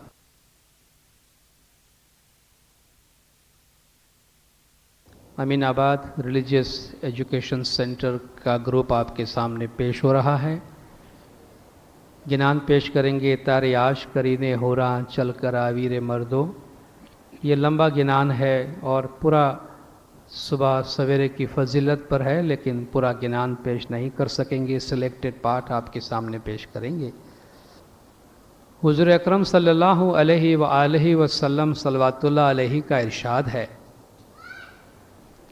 अमीनाबाद रिलीजियस एजुकेशन सेंटर का ग्रुप आपके सामने पेश हो रहा है। गिनान पेश करेंगे तारे आश करीने होरा चल कर आवीरे मर्दो। ये लंबा गिनान है और पूरा सुबह सवेरे की फजीलत पर है, लेकिन पूरा गिनान पेश नहीं कर सकेंगे। सिलेक्टेड पार्ट आपके सामने पेश करेंगे। हुज़ूर अकरम सल्लल्लाहु अलैहि वसल्लम सल्लल्लाहु अलैहि का इरशाद है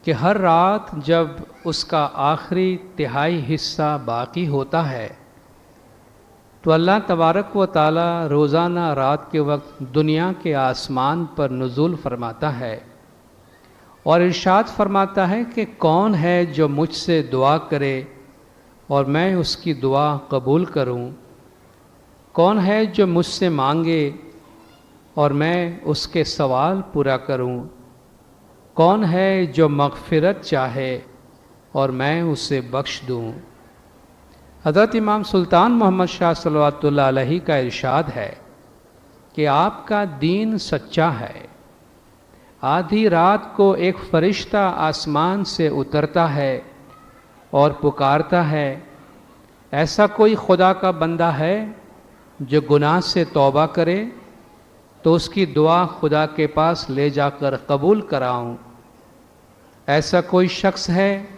कि हर रात जब उसका आखिरी तिहाई हिस्सा बाकी होता है तो अल्लाह तबारक व ताला रोज़ाना रात के वक्त दुनिया के आसमान पर नुज़ूल फरमाता है और इरशाद फरमाता है कि कौन है जो मुझसे दुआ करे और मैं उसकी दुआ कबूल करूं, कौन है जो मुझसे मांगे और मैं उसके सवाल पूरा करूं, कौन है जो मग़फ़िरत चाहे और मैं उसे बख्श दूं। हज़रत इमाम सुल्तान मोहम्मद शाह सल्लल्लाहु अलैहि का इरशाद है कि आपका दीन सच्चा है। आधी रात को एक फ़रिश्ता आसमान से उतरता है और पुकारता है, ऐसा कोई खुदा का बंदा है जो गुनाह से तौबा करे तो उसकी दुआ खुदा के पास ले जाकर कबूल कराऊं। ऐसा कोई शख्स है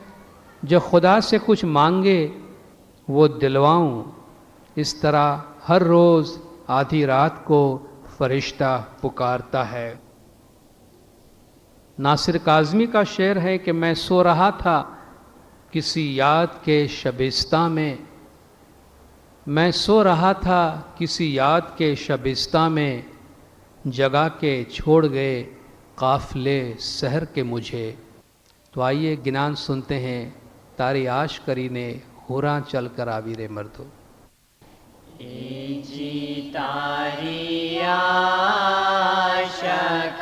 जो खुदा से कुछ मांगे वो दिलवाऊं। इस तरह हर रोज़ आधी रात को फरिश्ता पुकारता है। नासिर काज़मी का शेर है कि मैं सो रहा था किसी याद के शबिस्तां में, मैं सो रहा था किसी याद के शबिस्तां में, जगा के छोड़ गए काफ़िले सहर के मुझे। तो आइए गिनान सुनते हैं तारी आश करीने होरा चल कर आवीरे मर्दो। जी तारी आश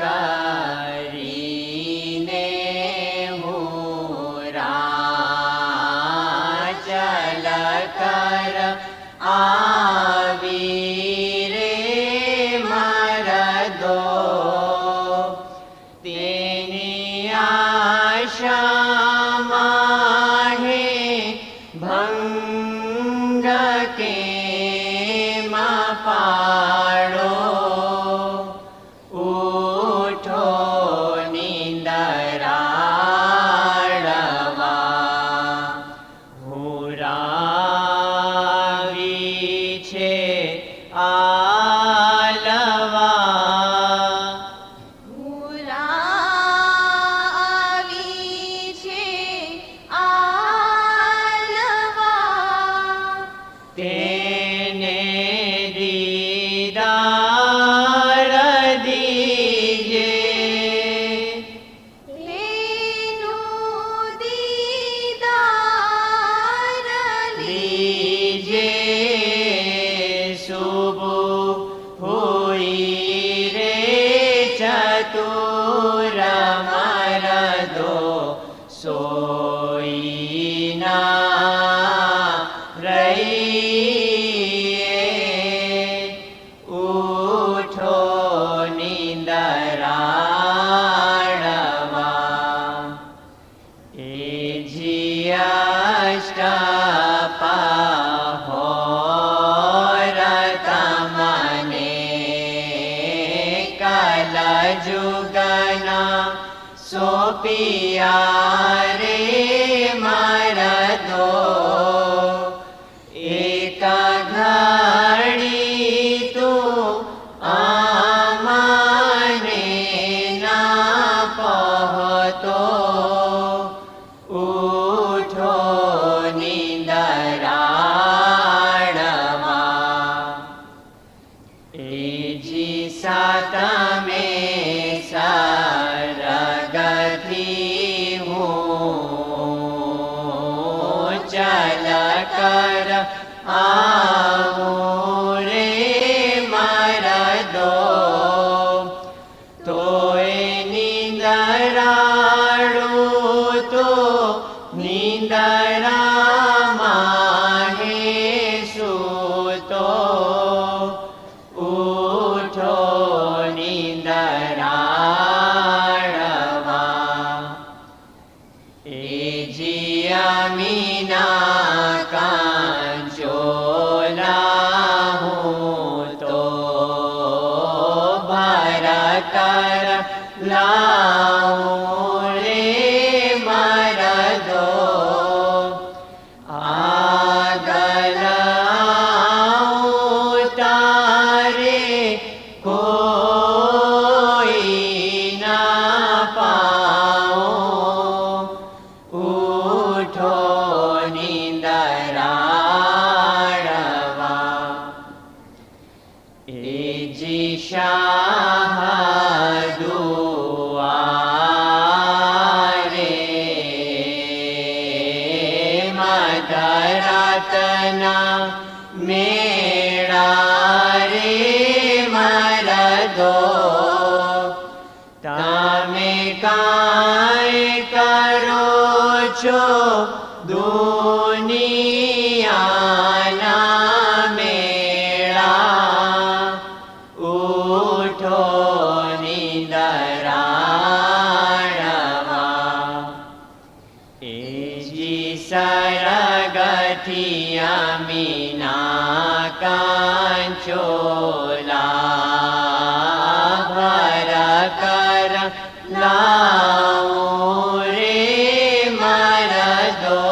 करीने होरा चल कर आवीरे मर्दो। तेरी आशा भंग के पाड़ो, उठो नींदराड़वा होरा विछे आलवा। तेने दीदार दीजे, लेनु दीदार लीजे। सुबह हुई रे चतुर मर्दो, सोई ना उठो नींदराड़वा। ए जियाष्ट पहोर तमने कल जुगना सोपिया रे मर्दो। एक घड़ी तो आमाने ना पहुँचो, उठो नींदराड़वा। ए जी सात में सरगती हूँ चल कर आओ रे मर्दो। तोए नींदराड़ो तो नींदरा माहे सूतो, कर लाऊं रे मरदो आगल आऊं तारे कोई ना पाओ उठो निंदराड़वा जी शाह दुआरे मदरतना मेरा रे मरदो तमे काय करो छो दुनियाना मेरा उठो निंदराड़वा जी सरगठिया मीना कांचोला भर कर लाऊं रे मरदो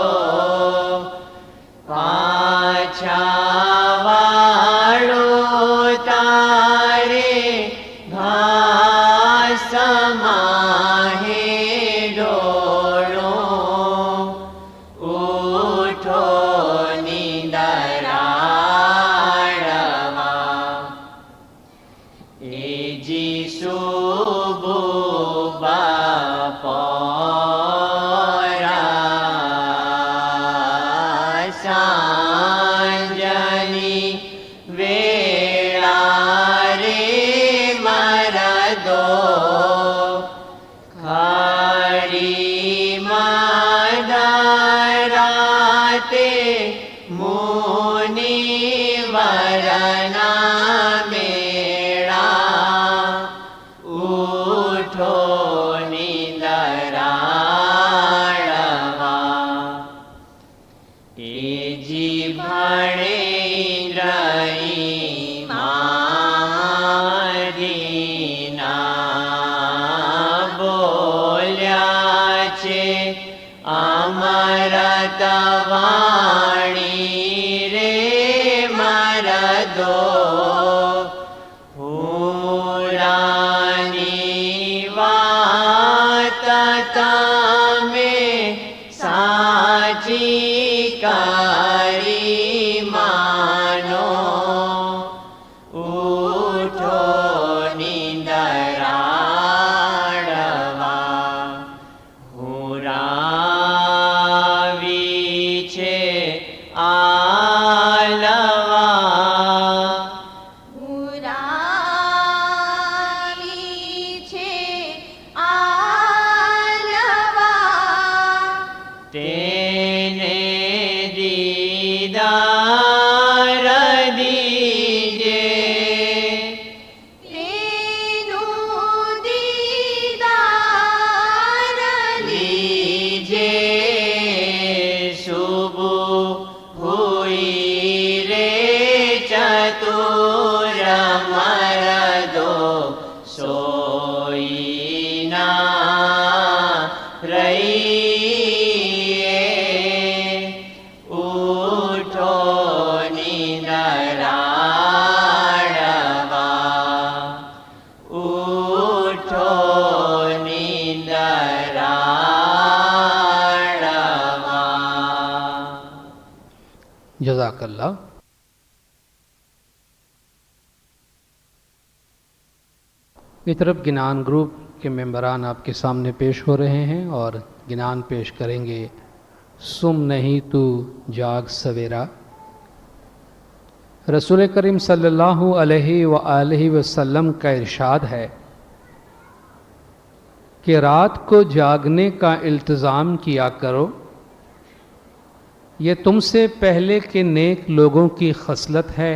पाछा वाळो तारे घास माहे डोळो उठो निंदराड़वा जी सुबुबा पोरा सांजनी वेळा रे मरदो खारी मदराते मुनि वरना मेळा उठो निंदराड़वा जी भणे रही मारीना बोल्या छे अमरत वाणी रे मरदो पुरानी वात तमे साची करी मानो उठो निंदराड़वा हुरावी छे आलवा પુરાવી છે આલવા તેને દીદાર દીજે તેનું દીદાર લીજે શુભુ હુઈ રે ચતુર મરદો સોઈના રહીએ ઉઠો નિંદરાડવા ઉઠો નિંદરાડવા जज़ाकल्लाह। इस तरफ गिनान ग्रुप के मेंबरान आपके सामने पेश हो रहे हैं और गिनान पेश करेंगे सुम नहीं तू जाग सवेरा। रसूल करीम सल्लल्लाहु अलैहि वसल्लम का इरशाद है कि रात को जागने का इल्तिज़ाम किया करो, ये तुमसे पहले के नेक लोगों की खसलत है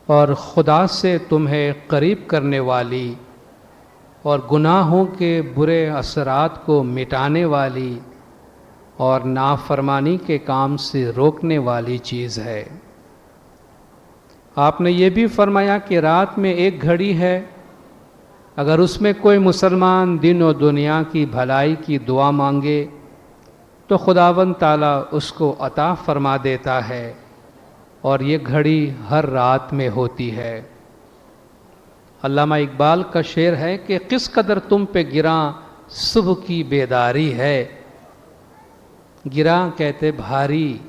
और खुदा से तुम्हें करीब करने वाली और गुनाहों के बुरे असरात को मिटाने वाली और नाफरमानी के काम से रोकने वाली चीज़ है। आपने ये भी फरमाया कि रात में एक घड़ी है अगर उसमें कोई मुसलमान दिन और दुनिया की भलाई की दुआ मांगे तो खुदावंद ताला उसको अता फरमा देता है, और ये घड़ी हर रात में होती है। अल्लामा इकबाल का शेर है कि किस कदर तुम पे गिरा सुबह की बेदारी है। गिरा कहते भारी,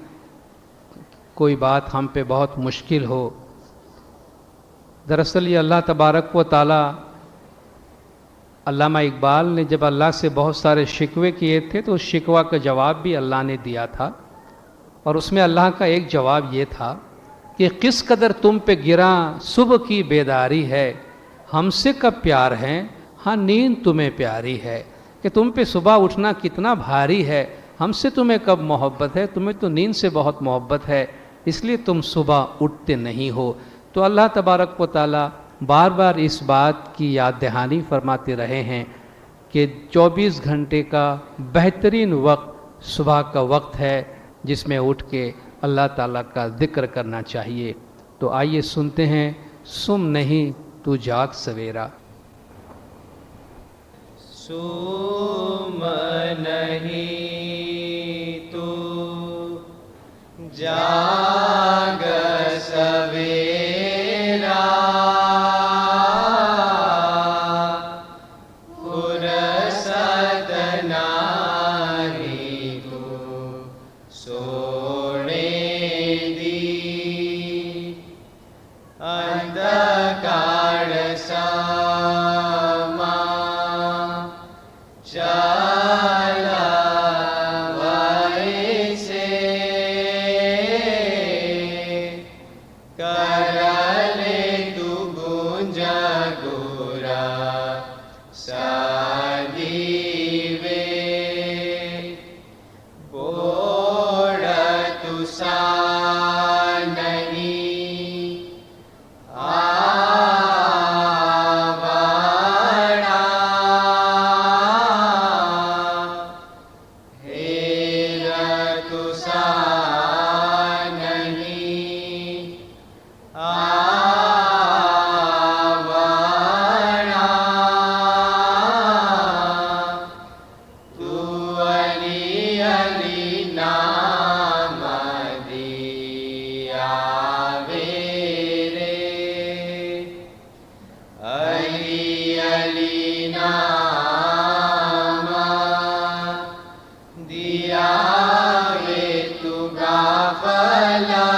कोई बात हम पे बहुत मुश्किल हो। दरअसल ये अल्लाह तबारक व ताला, अल्लामा इकबाल ने जब अल्लाह से बहुत सारे शिकवे किए थे तो उस शिकवा का जवाब भी अल्लाह ने दिया था, और उसमें अल्लाह का एक जवाब ये था कि किस कदर तुम पे गिरा सुबह की बेदारी है, हमसे कब प्यार है, हाँ नींद तुम्हें प्यारी है। कि तुम पे सुबह उठना कितना भारी है, हमसे तुम्हें कब मोहब्बत है, तुम्हें तो नींद से बहुत मोहब्बत है, इसलिए तुम सुबह उठते नहीं हो। तो अल्लाह तबारक व ताला बार बार इस बात की याद दहानी फरमाते रहे हैं कि 24 घंटे का बेहतरीन वक्त सुबह का वक्त है, जिसमें उठ के अल्लाह ताला का जिक्र करना चाहिए। तो आइए सुनते हैं सुम नहीं तू जाग सवेरा। सुम नहीं तू जाग सवेरा, फुरसत नाही तू सोने दी, अंधकार समा चला वैसे, करले तू गुंजा गुरा सदीवे, बोड़ तू सा नहीं आवड़ा, हेर तू सा नहीं आवड़ा, तू अली अली नाम दिया वेरे, अली अली नाम दिया वे तू गाफला,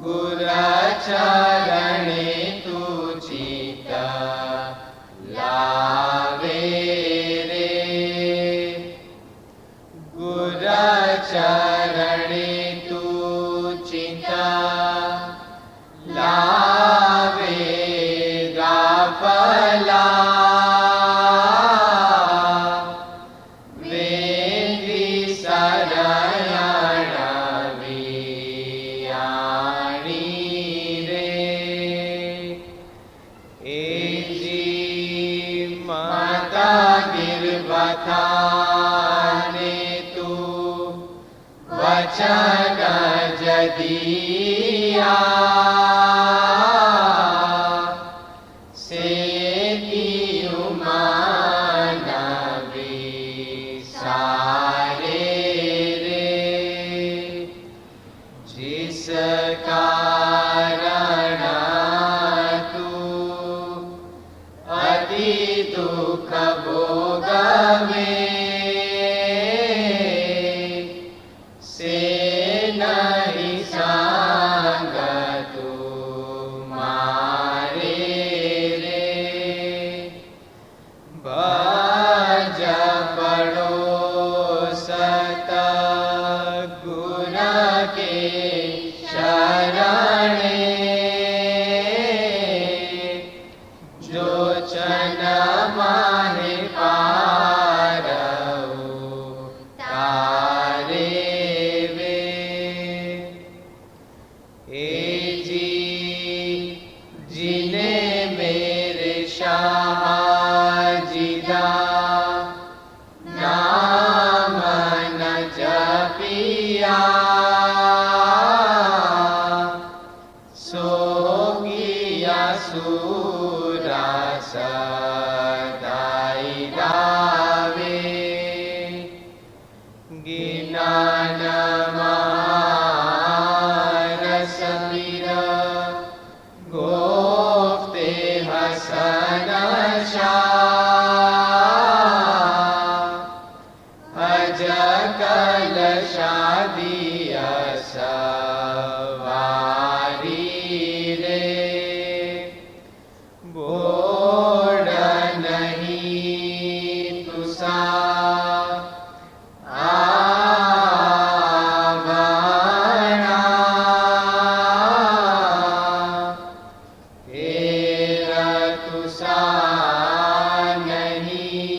गुर चरणे तू चिता लावे रे, गुर चरणे तू चिता लावे गाफला, वेदी सरयाणा वियाणी रे, एजी माता गिरबथाने तू वचन जदिया, से की उमाना सारे रे, जिस कारण तू अति दुख भोगवे, से नहीं सांग तू सुरा सदाई गावे गिनान महारस वीर गोफ्ते हसन शाह अज कल शादी सवारी रे बोड़ नहीं तुसा आवणा तेरा तुसा नहीं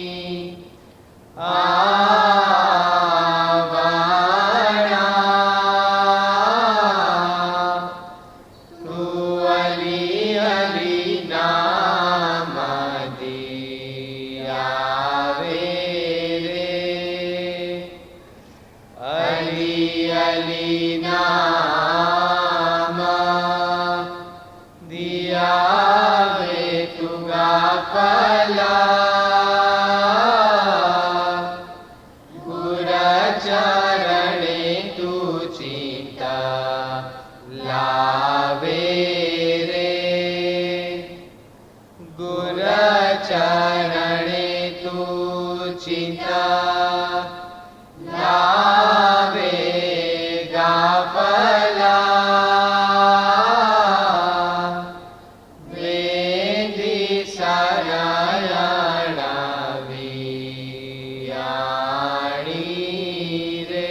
आवणा तू अली अली नाम दियावे रे अली अली नाम दियावे तुगा फला गुर चरणे तू चिंता लावे रे गुर चरणे तू चिंता लावे गाफला वेदी सरायणा वियाणी रे।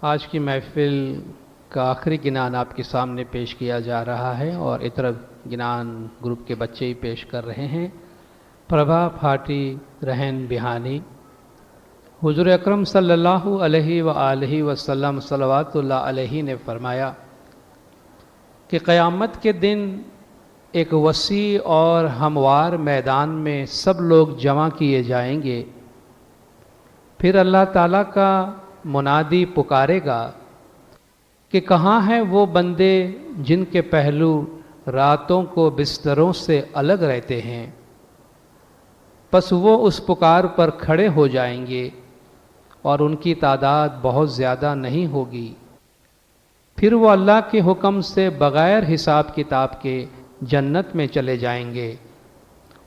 आज की महफिल का आखिरी गिनान आपके सामने पेश किया जा रहा है और इतर गिनान ग्रुप के बच्चे ही पेश कर रहे हैं। प्रभा फाटी रहन बिहानी हुजूर अकरम सल्लल्लाहु अलैहि वसल्लम सल्लल्लाहु अलैहि ने फरमाया कि क़यामत के दिन एक वसी और हमवार मैदान में सब लोग जमा किए जाएंगे। फिर अल्लाह ताला का मुनादी पुकारेगा कि कहाँ हैं वो बंदे जिनके पहलू रातों को बिस्तरों से अलग रहते हैं। बस वो उस पुकार पर खड़े हो जाएंगे और उनकी तादाद बहुत ज़्यादा नहीं होगी। फिर वो अल्लाह के हुक्म से बग़ैर हिसाब किताब के जन्नत में चले जाएंगे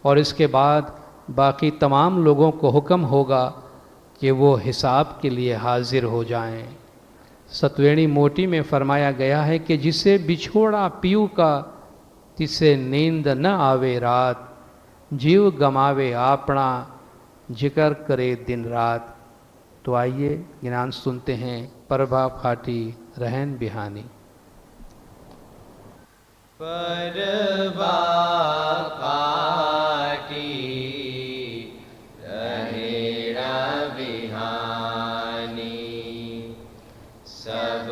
और इसके बाद बाकी तमाम लोगों को हुक्म होगा कि वो हिसाब के लिए हाजिर हो जाएं। सतवेणी मोटी में फरमाया गया है कि जिसे बिछोड़ा पीऊ का तिसे नींद न आवे रात, जीव गमावे आपना जिक्र करे दिन रात। तो आइए गिनान सुनते हैं प्रभा फाटी रहन बिहानी। परवा फाटी रहेड़ा बिहानी सब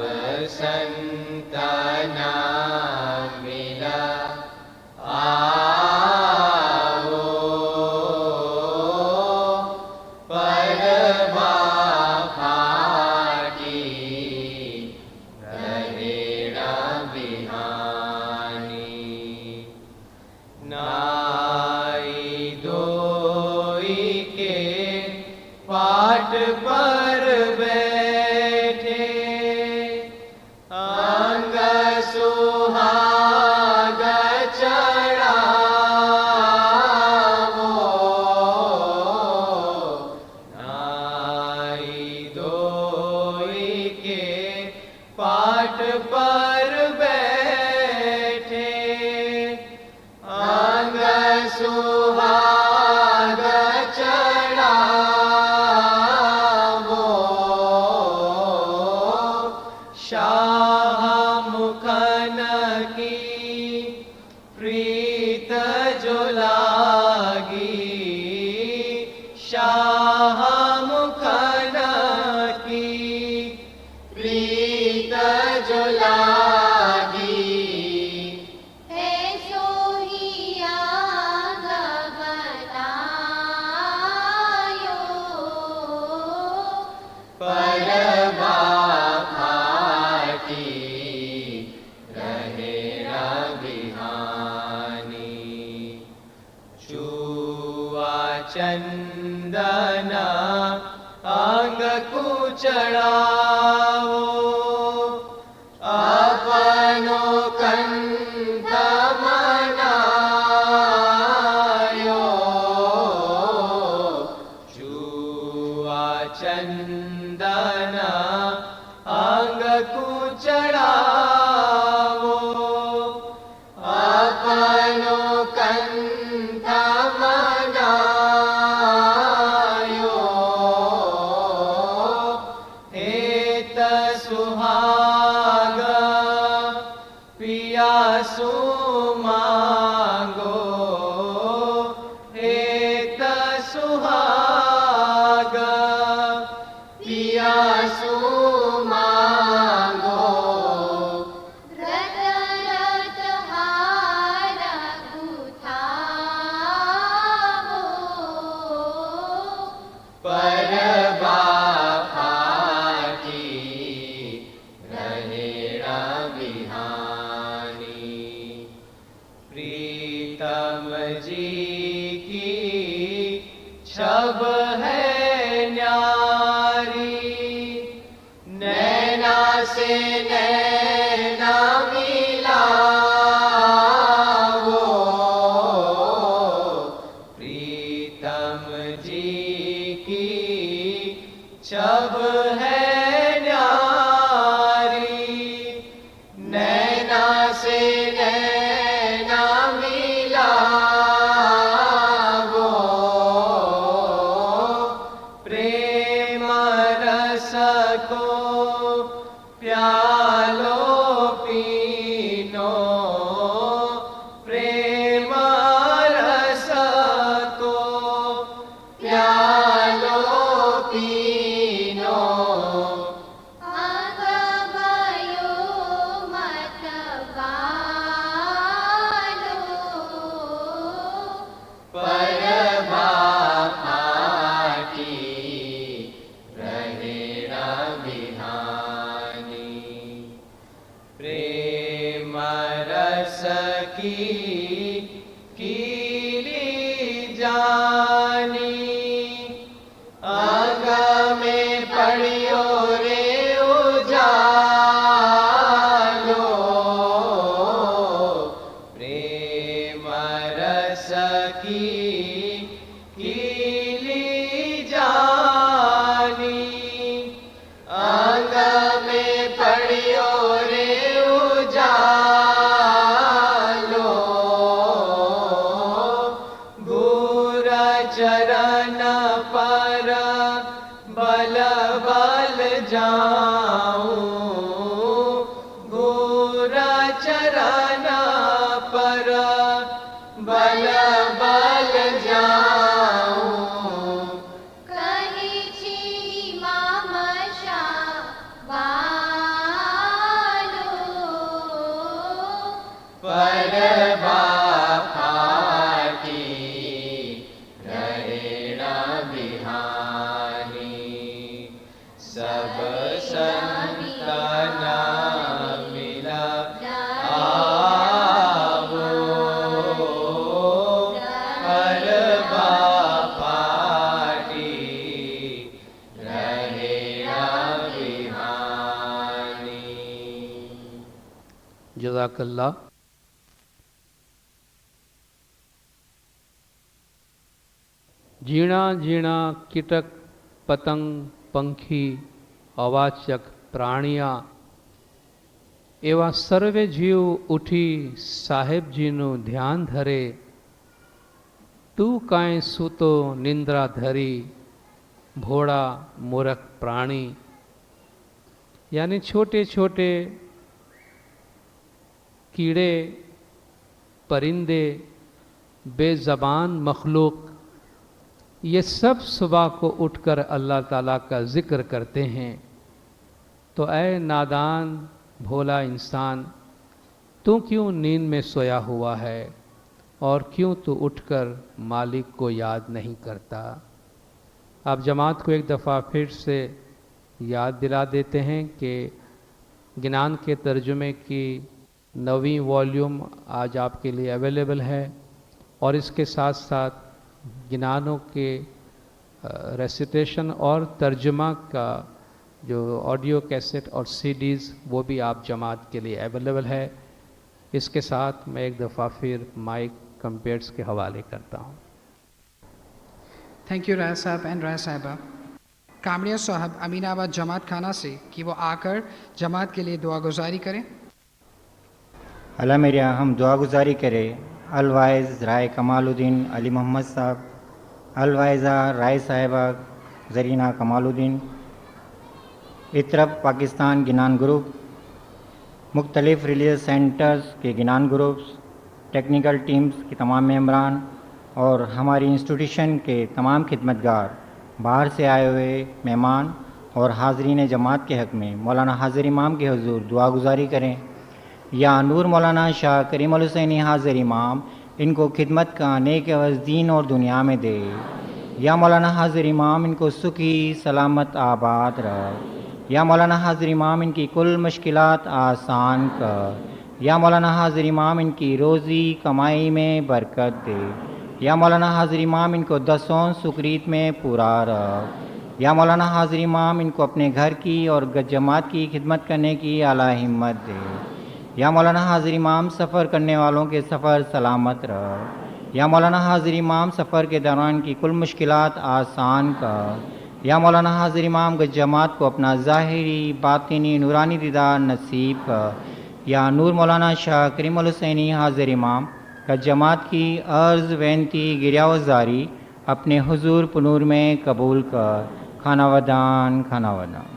संतना मिला आओ परवा फाटी रहेड़ा बिहानी नाई दोई के पाट पर बैठे अंग सुहाग चढ़ावो नाई दोई के पाट पर बैठे अंग सुहाग चढ़ावो शाह मुखन की प्रीत जो लागी शाह मुखन की प्रीत जो लागी बाफाटी रहे बिहानी छुआ चंदना अंग को चढ़ाओ अपनो कंठ मनायो छुआ चंदना अंग को चढ़ाओ अपनो कंठ मनायो हेत सुहाग पियासु मांगो हेत सुहाग पियासु मांगो रत रत हार गुथावो पर बाफाटी रहेड़ा बिहानी प्रीतम जी की छब है न्यारी नैना से नैना मिलावो प्रीतम जी की छब है न्यारी नैना से नैना मिलावो प्रेम रस को प्यालो पीनो प्रेम रस को प्यालो पीनो अगमयो मत बालो पर बाफाटी रहेड़ा बिहानी प्रेम रस की कीली जानी अंग में पड़ियो रे उजालो प्रेम रस की कीली जानी अंग में पड़ियो रे उजालो गुर चरण पर बल बल जाऊं गुर चरण पर बल बल जाऊं कही छी मामशा बालो पर बाफाटी रहेड़ा बिहानी सब संतना मिला आवो पर बाफाटी रहेड़ा बिहानी जज़ाकल्ला। जीणा जीणा कीटक पतंग पंखी अवाचक प्राणिया एवा सर्वे जीव उठी साहेबजीનું ધ્યાન ધરે तू कांई सूतो निंद्रा धरी भोड़ा मूर्ख प्राणी यानी छोटे छोटे कीड़े परिंदे बेज़बान मखलूक ये सब सुबह को उठकर अल्लाह ताला का ज़िक्र करते हैं। तो ऐ नादान भोला इंसान तू क्यों नींद में सोया हुआ है और क्यों तू उठकर मालिक को याद नहीं करता। आप जमात को एक दफ़ा फिर से याद दिला देते हैं कि ज्ञान के तर्जुमे की 9वीं वॉल्यूम आज आपके लिए अवेलेबल है और इसके साथ साथ ज्ञानों के रेसिटेशन और तर्जुमा का जो ऑडियो कैसेट और सीडीज़ वो भी आप जमात के लिए अवेलेबल है। इसके साथ मैं एक दफ़ा फिर माइक कंपेयर्स के हवाले करता हूँ। थैंक यू राय साहब एंड राय साहिबा। कामड़िया साहब अमीनाबाद जमात खाना से कि वो आकर जमात के लिए दुआ गुजारी करें। अल्लाह मेरिया हम दुआ गुजारी करें अलवाइज़ राय कमालुद्दीन अली मोहम्मद साहब, अलवाइज़ा राय साहिबा जरीना कमालुद्दीन, इतरब पाकिस्तान गिनान ग्रुप, मुख्तलिफ़ रिलीजियस सेंटर्स के गिनान ग्रुप्स, टेक्निकल टीम्स के तमाम मेंबरान और हमारी इंस्टीट्यूशन के तमाम खिदमतगार, बाहर से आए हुए मेहमान और हाज़रीन जमात के हक़ में मौलाना हाज़िर इमाम के हुज़ूर दुआ गुजारी करें। या नूर मौलाना शाह करीम अल हुसैनी हाज़िर इमाम इनको खिदमत का नेक अवज़ दीन और दुनिया में दे। या मौलाना हाज़िर इमाम इनको सुखी सलामत आबाद रख। या मौलाना हाज़िर इमाम इनकी कुल मुश्किलात आसान कर। या मौलाना हाज़िर इमाम इनकी रोज़ी कमाई में बरकत दे। या मौलाना हाज़िर इमाम इनको दसों सुकरीत में पूरा रख। या मौलाना हाज़िर इमाम इनको अपने घर की और जमात की खिदमत करने की आला हिम्मत दे। या मौलाना हाज़िर इमाम सफ़र करने वालों के सफ़र सलामत रख। या मौलाना हाज़िर इमाम सफ़र के दौरान की कुल मुश्किलात आसान कर। या मौलाना हाज़िर इमाम के जमात को अपना ज़ाहिरी बातिनी नूरानी दीदार नसीब कर। या नूर मौलाना शाह करीम अल हुसैनी हाज़िर इमाम का जमात की अर्ज़ वेंती गिरियावजारी अपने हुजूर पुनूर में कबूल कर। खाना वदान खाना वदान।